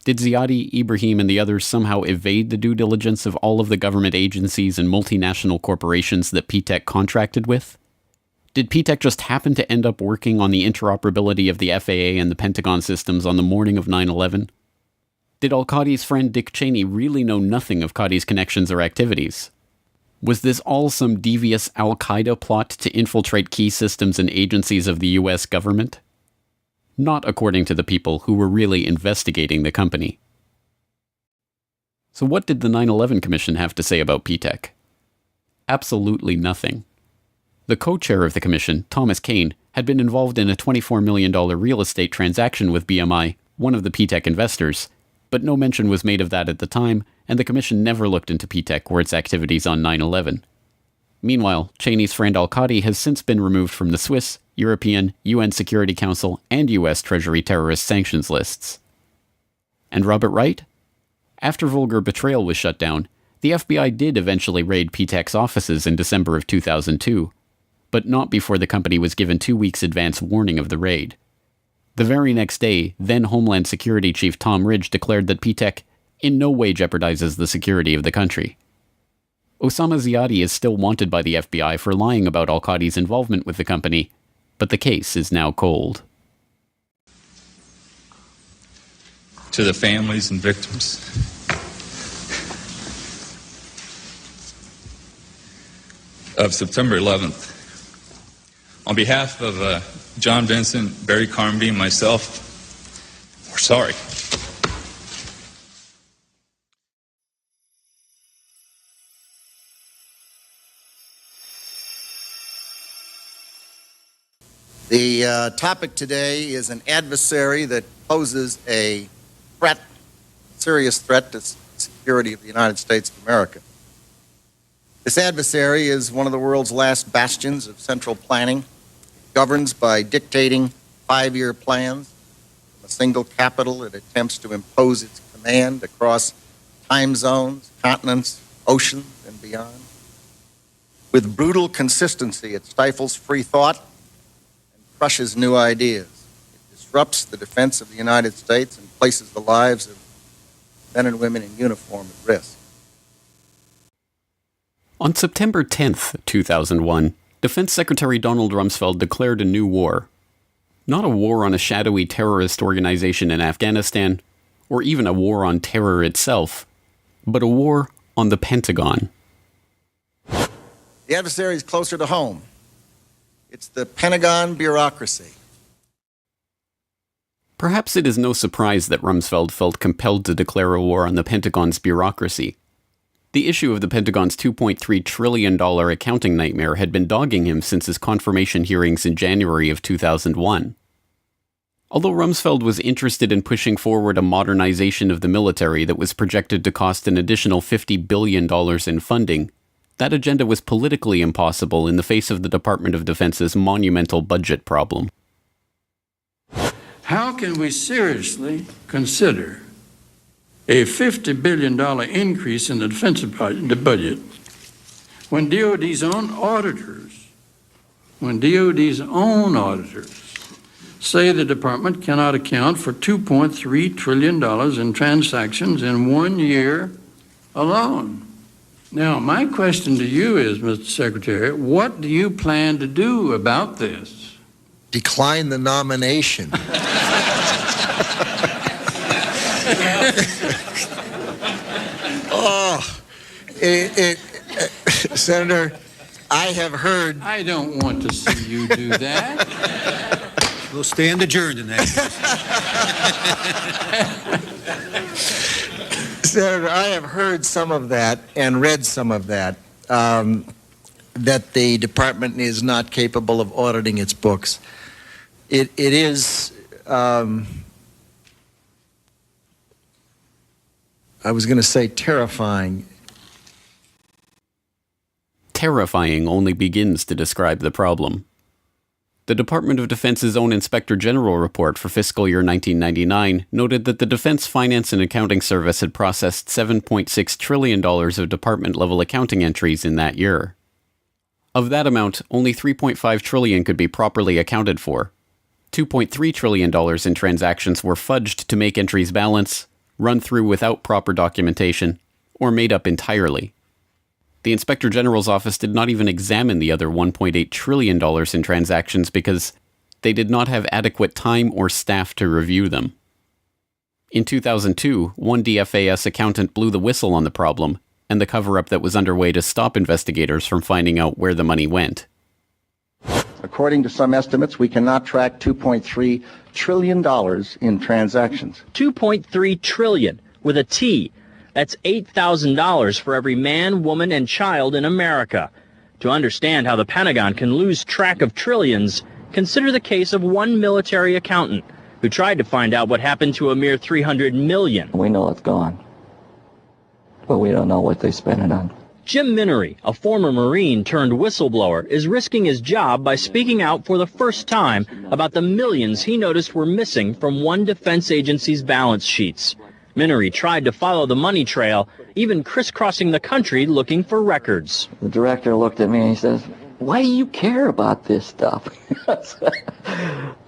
Did Ziadi, Ibrahim, and the others somehow evade the due diligence of all of the government agencies and multinational corporations that P-TECH contracted with? Did P-TECH just happen to end up working on the interoperability of the FAA and the Pentagon systems on the morning of 9/11? Did al-Qadi's friend Dick Cheney really know nothing of Qadi's connections or activities? Was this all some devious al-Qaeda plot to infiltrate key systems and agencies of the US government? Not according to the people who were really investigating the company. So what did the 9/11 Commission have to say about P-TECH? Absolutely nothing. The co-chair of the commission, Thomas Kane, had been involved in a $24 million real estate transaction with BMI, one of the P-TECH investors, but no mention was made of that at the time, and the commission never looked into P-TECH or its activities on 9/11. Meanwhile, Cheney's friend al-Qadi has since been removed from the Swiss, European, UN Security Council, and US Treasury terrorist sanctions lists. And Robert Wright? After Vulgar Betrayal was shut down, the FBI did eventually raid P-TECH's offices in December of 2002, but not before the company was given 2 weeks advance warning of the raid. The very next day, then Homeland Security Chief Tom Ridge declared that P-TECH in no way jeopardizes the security of the country. Osama Ziadi is still wanted by the FBI for lying about al-Qadi's involvement with the company, but the case is now cold. To the families and victims, of September 11th, on behalf of John Vincent, Barry Carmody, and myself, we're sorry. The topic today is an adversary that poses a threat, serious threat to the security of the United States of America. This adversary is one of the world's last bastions of central planning. It governs by dictating 5-year plans. From a single capital, it attempts to impose its command across time zones, continents, oceans, and beyond. With brutal consistency, it stifles free thought and crushes new ideas. It disrupts the defense of the United States and places the lives of men and women in uniform at risk. On September 10th, 2001, Defense Secretary Donald Rumsfeld declared a new war. Not a war on a shadowy terrorist organization in Afghanistan, or even a war on terror itself, but a war on the Pentagon. The adversary is closer to home. It's the Pentagon bureaucracy. Perhaps it is no surprise that Rumsfeld felt compelled to declare a war on the Pentagon's bureaucracy. The issue of the Pentagon's $2.3 trillion accounting nightmare had been dogging him since his confirmation hearings in January of 2001. Although Rumsfeld was interested in pushing forward a modernization of the military that was projected to cost an additional $50 billion in funding, that agenda was politically impossible in the face of the Department of Defense's monumental budget problem. How can we seriously consider a $50 billion increase in the defense budget when DOD's own auditors say the department cannot account for $2.3 trillion in transactions in 1 year alone? Now, my question to you is, Mr. Secretary, what do you plan to do about this? Decline the nomination. Senator, I have heard... I don't want to see you do that. We'll stand adjourned in that case. Senator, I have heard some of that and read some of that, that the department is not capable of auditing its books. It is... I was going to say terrifying. Terrifying only begins to describe the problem. The Department of Defense's own Inspector General report for fiscal year 1999 noted that the Defense Finance and Accounting Service had processed $7.6 trillion of department-level accounting entries in that year. Of that amount, only $3.5 trillion could be properly accounted for. $2.3 trillion in transactions were fudged to make entries balance, run through without proper documentation, or made up entirely. The Inspector General's office did not even examine the other $1.8 trillion in transactions because they did not have adequate time or staff to review them. In 2002, one DFAS accountant blew the whistle on the problem and the cover-up that was underway to stop investigators from finding out where the money went. According to some estimates, we cannot track $2.3 trillion in transactions. $2.3 trillion with a T. That's $8,000 for every man, woman, and child in America. To understand how the Pentagon can lose track of trillions, consider the case of one military accountant who tried to find out what happened to a mere $300 million. We know it's gone, but we don't know what they spent it on. Jim Minery, a former Marine turned whistleblower, is risking his job by speaking out for the first time about the millions he noticed were missing from one defense agency's balance sheets. Minery tried to follow the money trail, even crisscrossing the country looking for records. The director looked at me and he says, "Why do you care about this stuff?"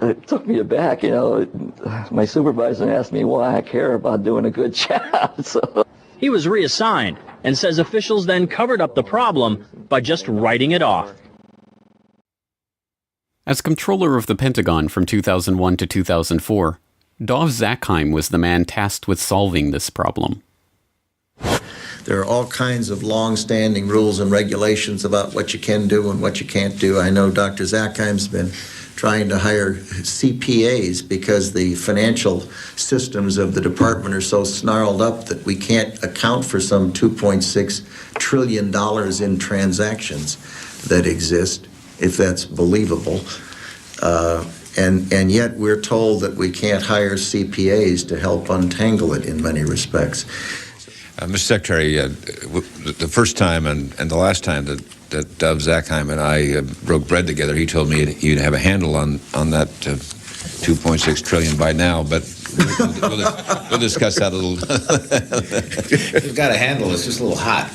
It took me aback, you know. My supervisor asked me why I care about doing a good job. So he was reassigned and says officials then covered up the problem by just writing it off. As controller of the Pentagon from 2001 to 2004, Dov Zakheim was the man tasked with solving this problem. There are all kinds of long-standing rules and regulations about what you can do and what you can't do. I know Dr. Zakheim's been trying to hire CPAs because the financial systems of the department are so snarled up that we can't account for some $2.6 trillion in transactions that exist, if that's believable. And yet we're told that we can't hire CPAs to help untangle it in many respects. Mr. Secretary, the first time and the last time that Dov Zakheim and I broke bread together, he told me you'd have a handle on that 2.6 trillion by now, but we'll discuss that a little. We've got a handle, it's just a little hot.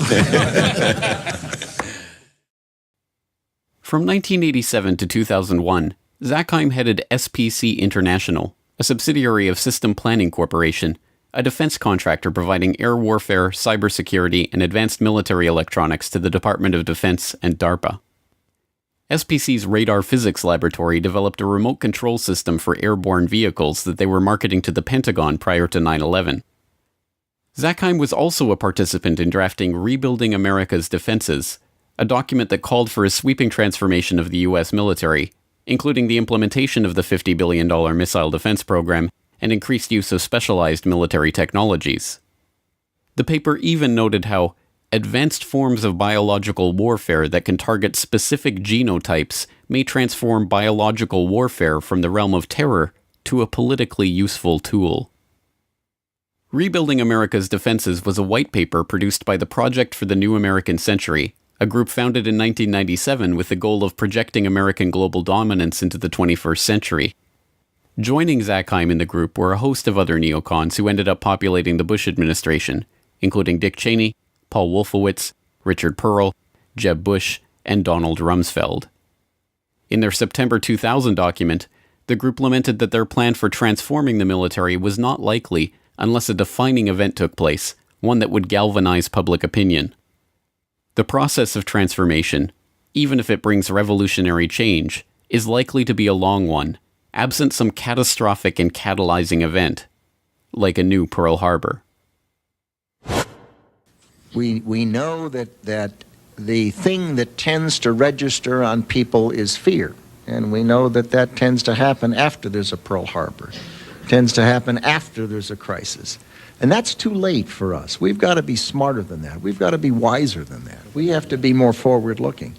From 1987 to 2001, Zakheim headed SPC International, a subsidiary of System Planning Corporation, a defense contractor providing air warfare, cybersecurity, and advanced military electronics to the Department of Defense and DARPA. SPC's Radar Physics Laboratory developed a remote control system for airborne vehicles that they were marketing to the Pentagon prior to 9/11. Zakheim was also a participant in drafting Rebuilding America's Defenses, a document that called for a sweeping transformation of the U.S. military, including the implementation of the $50 billion missile defense program and increased use of specialized military technologies. The paper even noted how advanced forms of biological warfare that can target specific genotypes may transform biological warfare from the realm of terror to a politically useful tool. Rebuilding America's Defenses was a white paper produced by the Project for the New American Century, a group founded in 1997 with the goal of projecting American global dominance into the 21st century. Joining Zakheim in the group were a host of other neocons who ended up populating the Bush administration, including Dick Cheney, Paul Wolfowitz, Richard Pearl, Jeb Bush, and Donald Rumsfeld. In their September 2000 document, the group lamented that their plan for transforming the military was not likely unless a defining event took place, one that would galvanize public opinion. The process of transformation, even if it brings revolutionary change, is likely to be a long one, absent some catastrophic and catalyzing event, like a new Pearl Harbor. We know that the thing that tends to register on people is fear, and we know that tends to happen after there's a Pearl Harbor. It tends to happen after there's a crisis. And that's too late for us. We've got to be smarter than that. We've got to be wiser than that. We have to be more forward-looking.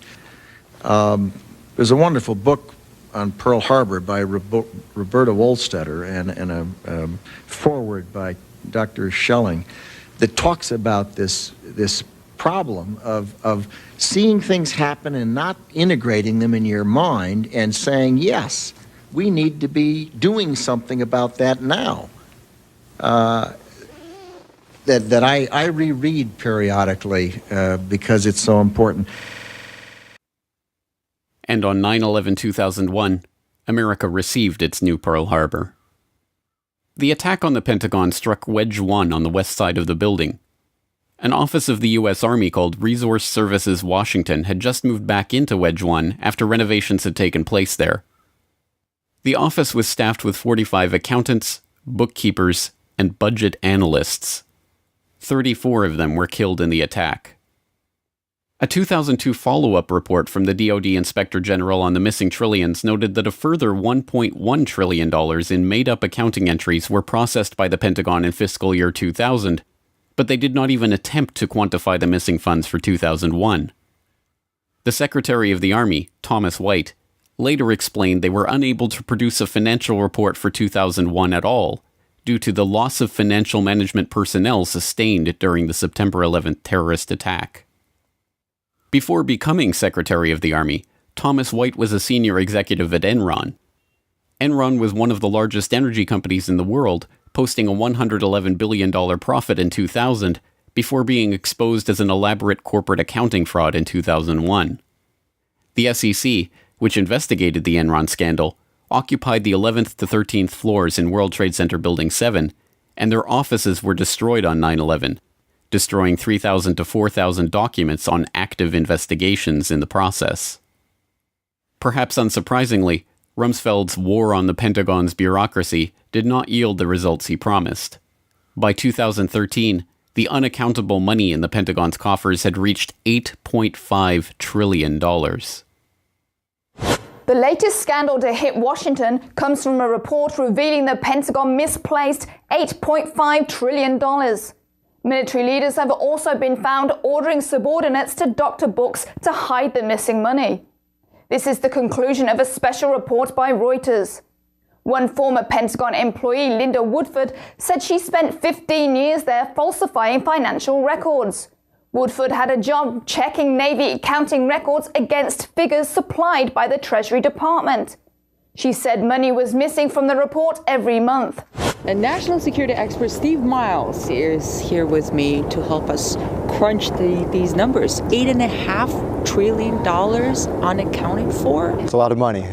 There's a wonderful book on Pearl Harbor by Roberta Wohlstetter and a foreword by Dr. Schelling that talks about this problem of seeing things happen and not integrating them in your mind and saying, yes, we need to be doing something about that now. That I reread periodically because it's so important. And on 9/11/2001, America received its new Pearl Harbor. The attack on the Pentagon struck Wedge 1 on the west side of the building. An office of the U.S. Army called Resource Services Washington had just moved back into Wedge 1 after renovations had taken place there. The office was staffed with 45 accountants, bookkeepers, and budget analysts. 34 of them were killed in the attack. A 2002 follow-up report from the DoD Inspector General on the missing trillions noted that a further $1.1 trillion in made-up accounting entries were processed by the Pentagon in fiscal year 2000, but they did not even attempt to quantify the missing funds for 2001. The Secretary of the Army, Thomas White, later explained they were unable to produce a financial report for 2001 at all, due to the loss of financial management personnel sustained during the September 11th terrorist attack. Before becoming Secretary of the Army, Thomas White was a senior executive at Enron. Enron was one of the largest energy companies in the world, posting a $111 billion profit in 2000 before being exposed as an elaborate corporate accounting fraud in 2001. The SEC, which investigated the Enron scandal, occupied the 11th to 13th floors in World Trade Center Building 7, and their offices were destroyed on 9/11, destroying 3,000 to 4,000 documents on active investigations in the process. Perhaps unsurprisingly, Rumsfeld's war on the Pentagon's bureaucracy did not yield the results he promised. By 2013, the unaccountable money in the Pentagon's coffers had reached $8.5 trillion. The latest scandal to hit Washington comes from a report revealing the Pentagon misplaced $8.5 trillion. Military leaders have also been found ordering subordinates to doctor books to hide the missing money. This is the conclusion of a special report by Reuters. One former Pentagon employee, Linda Woodford, said she spent 15 years there falsifying financial records. Woodford had a job checking Navy accounting records against figures supplied by the Treasury Department. She said money was missing from the report every month. And national security expert Steve Miles is here with me to help us crunch these numbers. $8.5 trillion unaccounted for. It's a lot of money.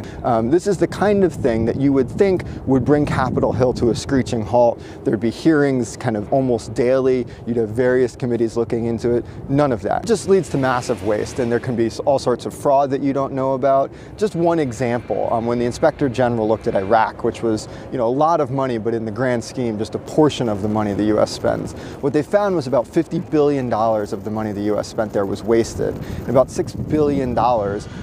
This is the kind of thing that you would think would bring Capitol Hill to a screeching halt. There'd be hearings kind of almost daily. You'd have various committees looking into it. None of that. It just leads to massive waste, and there can be all sorts of fraud that you don't know about. Just one example, when the Inspector General looked at Iraq, which was, a lot of money, but in the grand scheme, just a portion of the money the U.S. spends. What they found was about $50 billion of the money the U.S. spent there was wasted, and about $6 billion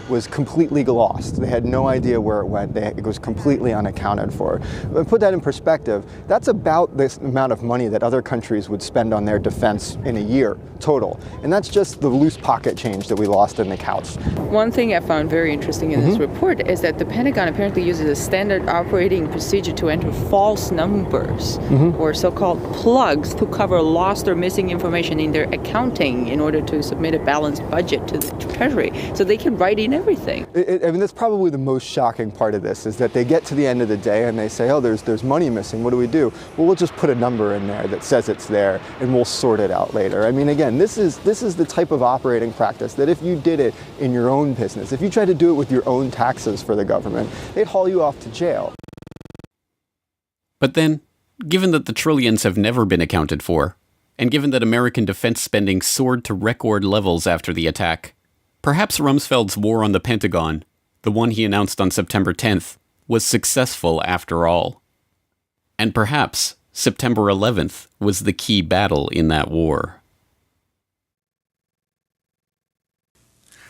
was completely lost. They had no idea where it went. It was completely unaccounted for. But put that in perspective, that's about this amount of money that other countries would spend on their defense in a year total. And that's just the loose pocket change that we lost in the couch. One thing I found very interesting in this report is that the Pentagon apparently uses a standard operating procedure to enter false numbers or so-called plugs to cover lost or missing information in their accounting in order to submit a balanced budget to the Treasury. So they can write in everything. I mean, that's probably the most shocking part of this, is that they get to the end of the day and they say, oh, there's money missing. What do we do? Well, we'll just put a number in there that says it's there and we'll sort it out later. I mean, again, this is the type of operating practice that if you did it in your own business, if you tried to do it with your own taxes for the government, they'd haul you off to jail. But then, given that the trillions have never been accounted for, and given that American defense spending soared to record levels after the attack, perhaps Rumsfeld's war on the Pentagon, the one he announced on September 10th, was successful after all. And perhaps September 11th was the key battle in that war.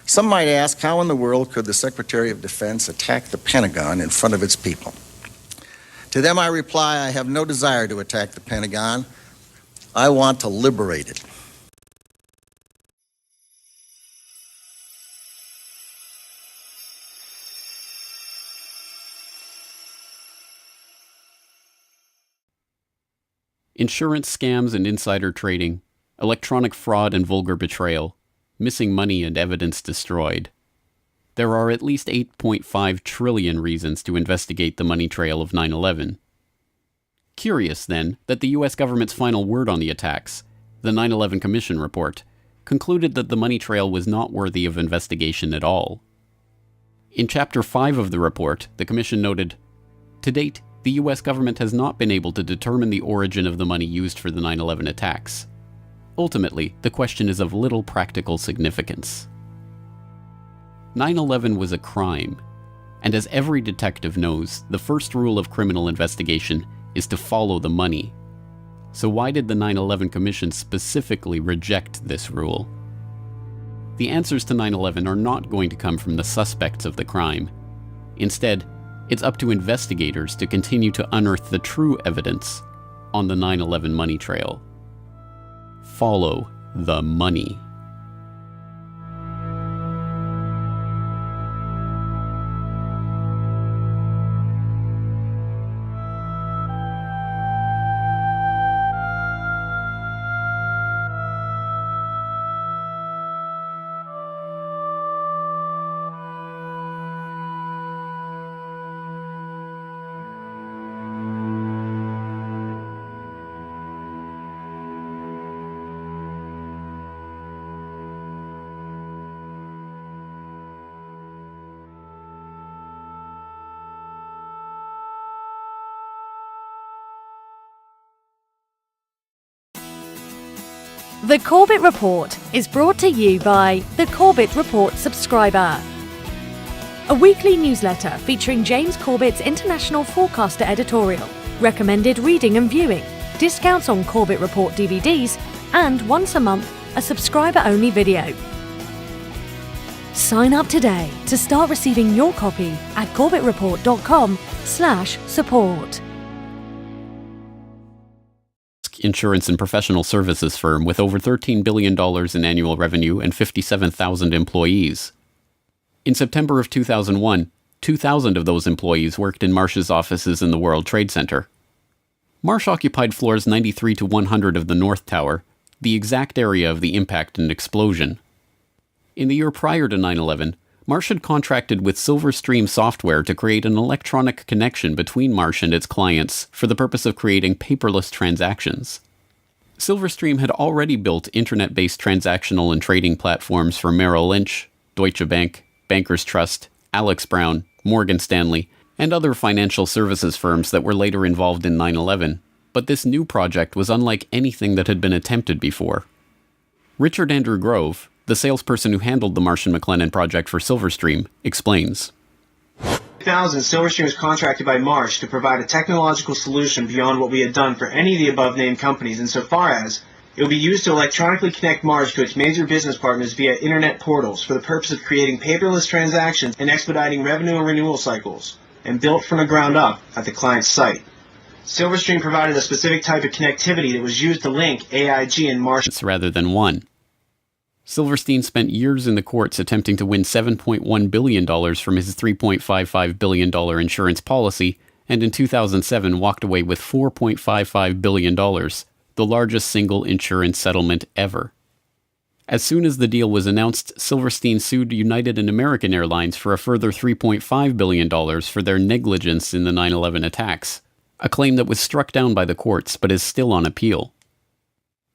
Some might ask, how in the world could the Secretary of Defense attack the Pentagon in front of its people? To them I reply, I have no desire to attack the Pentagon. I want to liberate it. Insurance scams and insider trading, electronic fraud and vulgar betrayal, missing money and evidence destroyed. There are at least 8.5 trillion reasons to investigate the money trail of 9/11. Curious, then, that the U.S. government's final word on the attacks, the 9/11 Commission report, concluded that the money trail was not worthy of investigation at all. In Chapter 5 of the report, the Commission noted, "To date, the U.S. government has not been able to determine the origin of the money used for the 9/11 attacks. Ultimately, the question is of little practical significance." 9/11 was a crime, and as every detective knows, the first rule of criminal investigation is to follow the money. So why did the 9/11 Commission specifically reject this rule? The answers to 9/11 are not going to come from the suspects of the crime. Instead, it's up to investigators to continue to unearth the true evidence on the 9/11 money trail. Follow the money. The Corbett Report is brought to you by the Corbett Report subscriber, a weekly newsletter featuring James Corbett's International Forecaster editorial, recommended reading and viewing, discounts on Corbett Report DVDs, and once a month, a subscriber-only video. Sign up today to start receiving your copy at corbettreport.com/support. Insurance and professional services firm with over $13 billion in annual revenue and 57,000 employees. In September of 2001, 2,000 of those employees worked in Marsh's offices in the World Trade Center. Marsh occupied floors 93 to 100 of the North Tower, the exact area of the impact and explosion. In the year prior to 9/11, Marsh had contracted with Silverstream Software to create an electronic connection between Marsh and its clients for the purpose of creating paperless transactions. Silverstream had already built internet-based transactional and trading platforms for Merrill Lynch, Deutsche Bank, Bankers Trust, Alex Brown, Morgan Stanley, and other financial services firms that were later involved in 9/11, but this new project was unlike anything that had been attempted before. Richard Andrew Grove, the salesperson who handled the Marsh & McLennan project for Silverstream, explains. In 2000, Silverstream was contracted by Marsh to provide a technological solution beyond what we had done for any of the above-named companies, insofar as it would be used to electronically connect Marsh to its major business partners via internet portals for the purpose of creating paperless transactions and expediting revenue and renewal cycles, and built from the ground up at the client's site. Silverstream provided a specific type of connectivity that was used to link AIG and Marsh rather than one. Silverstein spent years in the courts attempting to win $7.1 billion from his $3.55 billion insurance policy, and in 2007 walked away with $4.55 billion, the largest single insurance settlement ever. As soon as the deal was announced, Silverstein sued United and American Airlines for a further $3.5 billion for their negligence in the 9/11 attacks, a claim that was struck down by the courts but is still on appeal.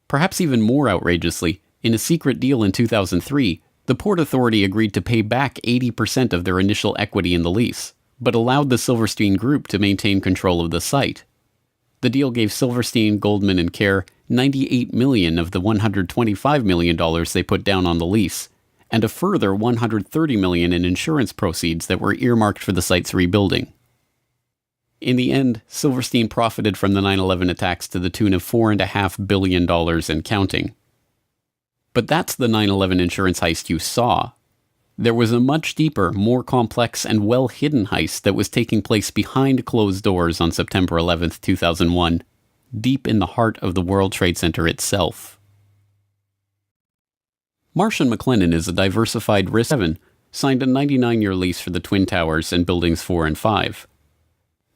Perhaps even more outrageously, in a secret deal in 2003, the Port Authority agreed to pay back 80% of their initial equity in the lease, but allowed the Silverstein Group to maintain control of the site. The deal gave Silverstein, Goldman, and Kerr $98 million of the $125 million they put down on the lease, and a further $130 million in insurance proceeds that were earmarked for the site's rebuilding. In the end, Silverstein profited from the 9/11 attacks to the tune of $4.5 billion and counting. But that's the 9/11 insurance heist you saw. There was a much deeper, more complex, and well-hidden heist that was taking place behind closed doors on September 11th, 2001, deep in the heart of the World Trade Center itself. Marsh & McLennan is a diversified risk. 7 signed a 99-year lease for the Twin Towers and Buildings 4 and 5.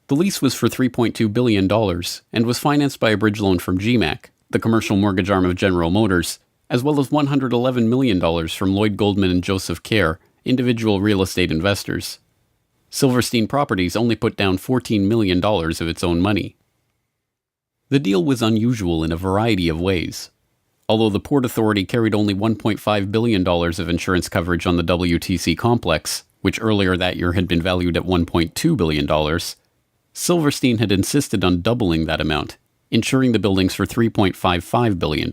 The lease was for $3.2 billion and was financed by a bridge loan from GMAC, the commercial mortgage arm of General Motors, as well as $111 million from Lloyd Goldman and Joseph Kerr, individual real estate investors. Silverstein Properties only put down $14 million of its own money. The deal was unusual in a variety of ways. Although the Port Authority carried only $1.5 billion of insurance coverage on the WTC complex, which earlier that year had been valued at $1.2 billion, Silverstein had insisted on doubling that amount, insuring the buildings for $3.55 billion.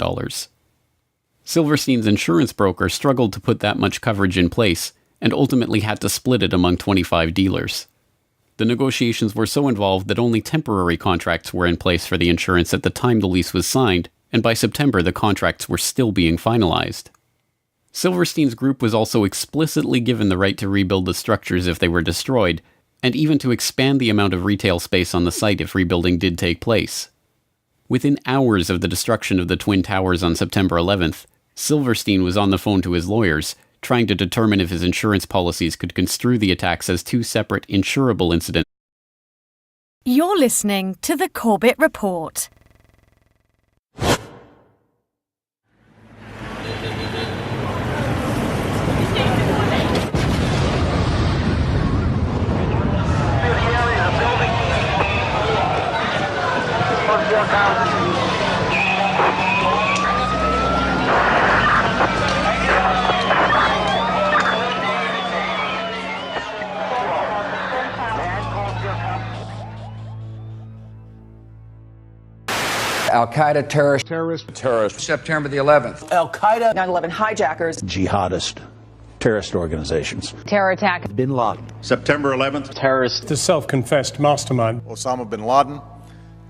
Silverstein's insurance broker struggled to put that much coverage in place and ultimately had to split it among 25 dealers. The negotiations were so involved that only temporary contracts were in place for the insurance at the time the lease was signed, and by September the contracts were still being finalized. Silverstein's group was also explicitly given the right to rebuild the structures if they were destroyed, and even to expand the amount of retail space on the site if rebuilding did take place. Within hours of the destruction of the Twin Towers on September 11th, Silverstein was on the phone to his lawyers, trying to determine if his insurance policies could construe the attacks as two separate insurable incidents. You're listening to the Corbett Report. Al-Qaeda terrorist. September the 11th. Al-Qaeda. 9/11 hijackers. Jihadist. Terrorist organizations. Terror attack. Bin Laden. September 11th. Terrorist. The self-confessed mastermind. Osama bin Laden,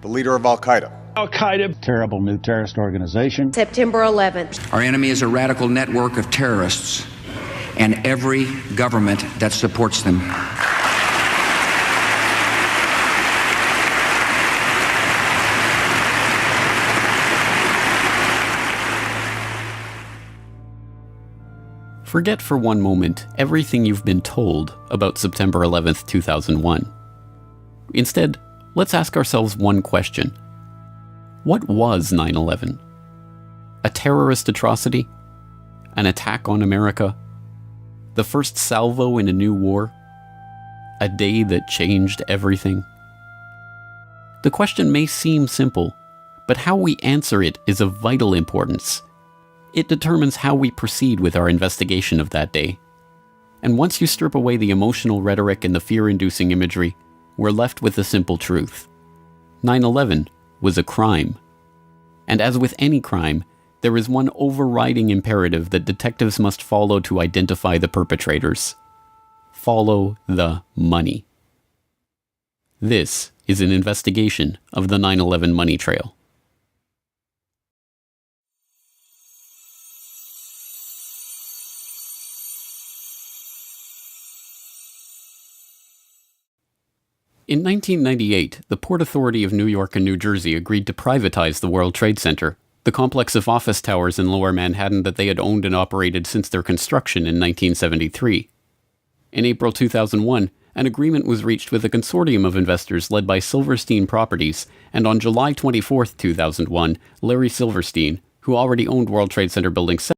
the leader of Al-Qaeda. Al-Qaeda. Terrible new terrorist organization. September 11th. Our enemy is a radical network of terrorists and every government that supports them. Forget for one moment everything you've been told about September 11th, 2001. Instead, let's ask ourselves one question. What was 9/11? A terrorist atrocity? An attack on America? The first salvo in a new war? A day that changed everything? The question may seem simple, but how we answer it is of vital importance. It determines how we proceed with our investigation of that day. And once you strip away the emotional rhetoric and the fear-inducing imagery, we're left with the simple truth. 9/11 was a crime. And as with any crime, there is one overriding imperative that detectives must follow to identify the perpetrators. Follow the money. This is an investigation of the 9/11 money trail. In 1998, the Port Authority of New York and New Jersey agreed to privatize the World Trade Center, the complex of office towers in Lower Manhattan that they had owned and operated since their construction in 1973. In April 2001, an agreement was reached with a consortium of investors led by Silverstein Properties, and on July 24, 2001, Larry Silverstein, who already owned World Trade Center Building 7,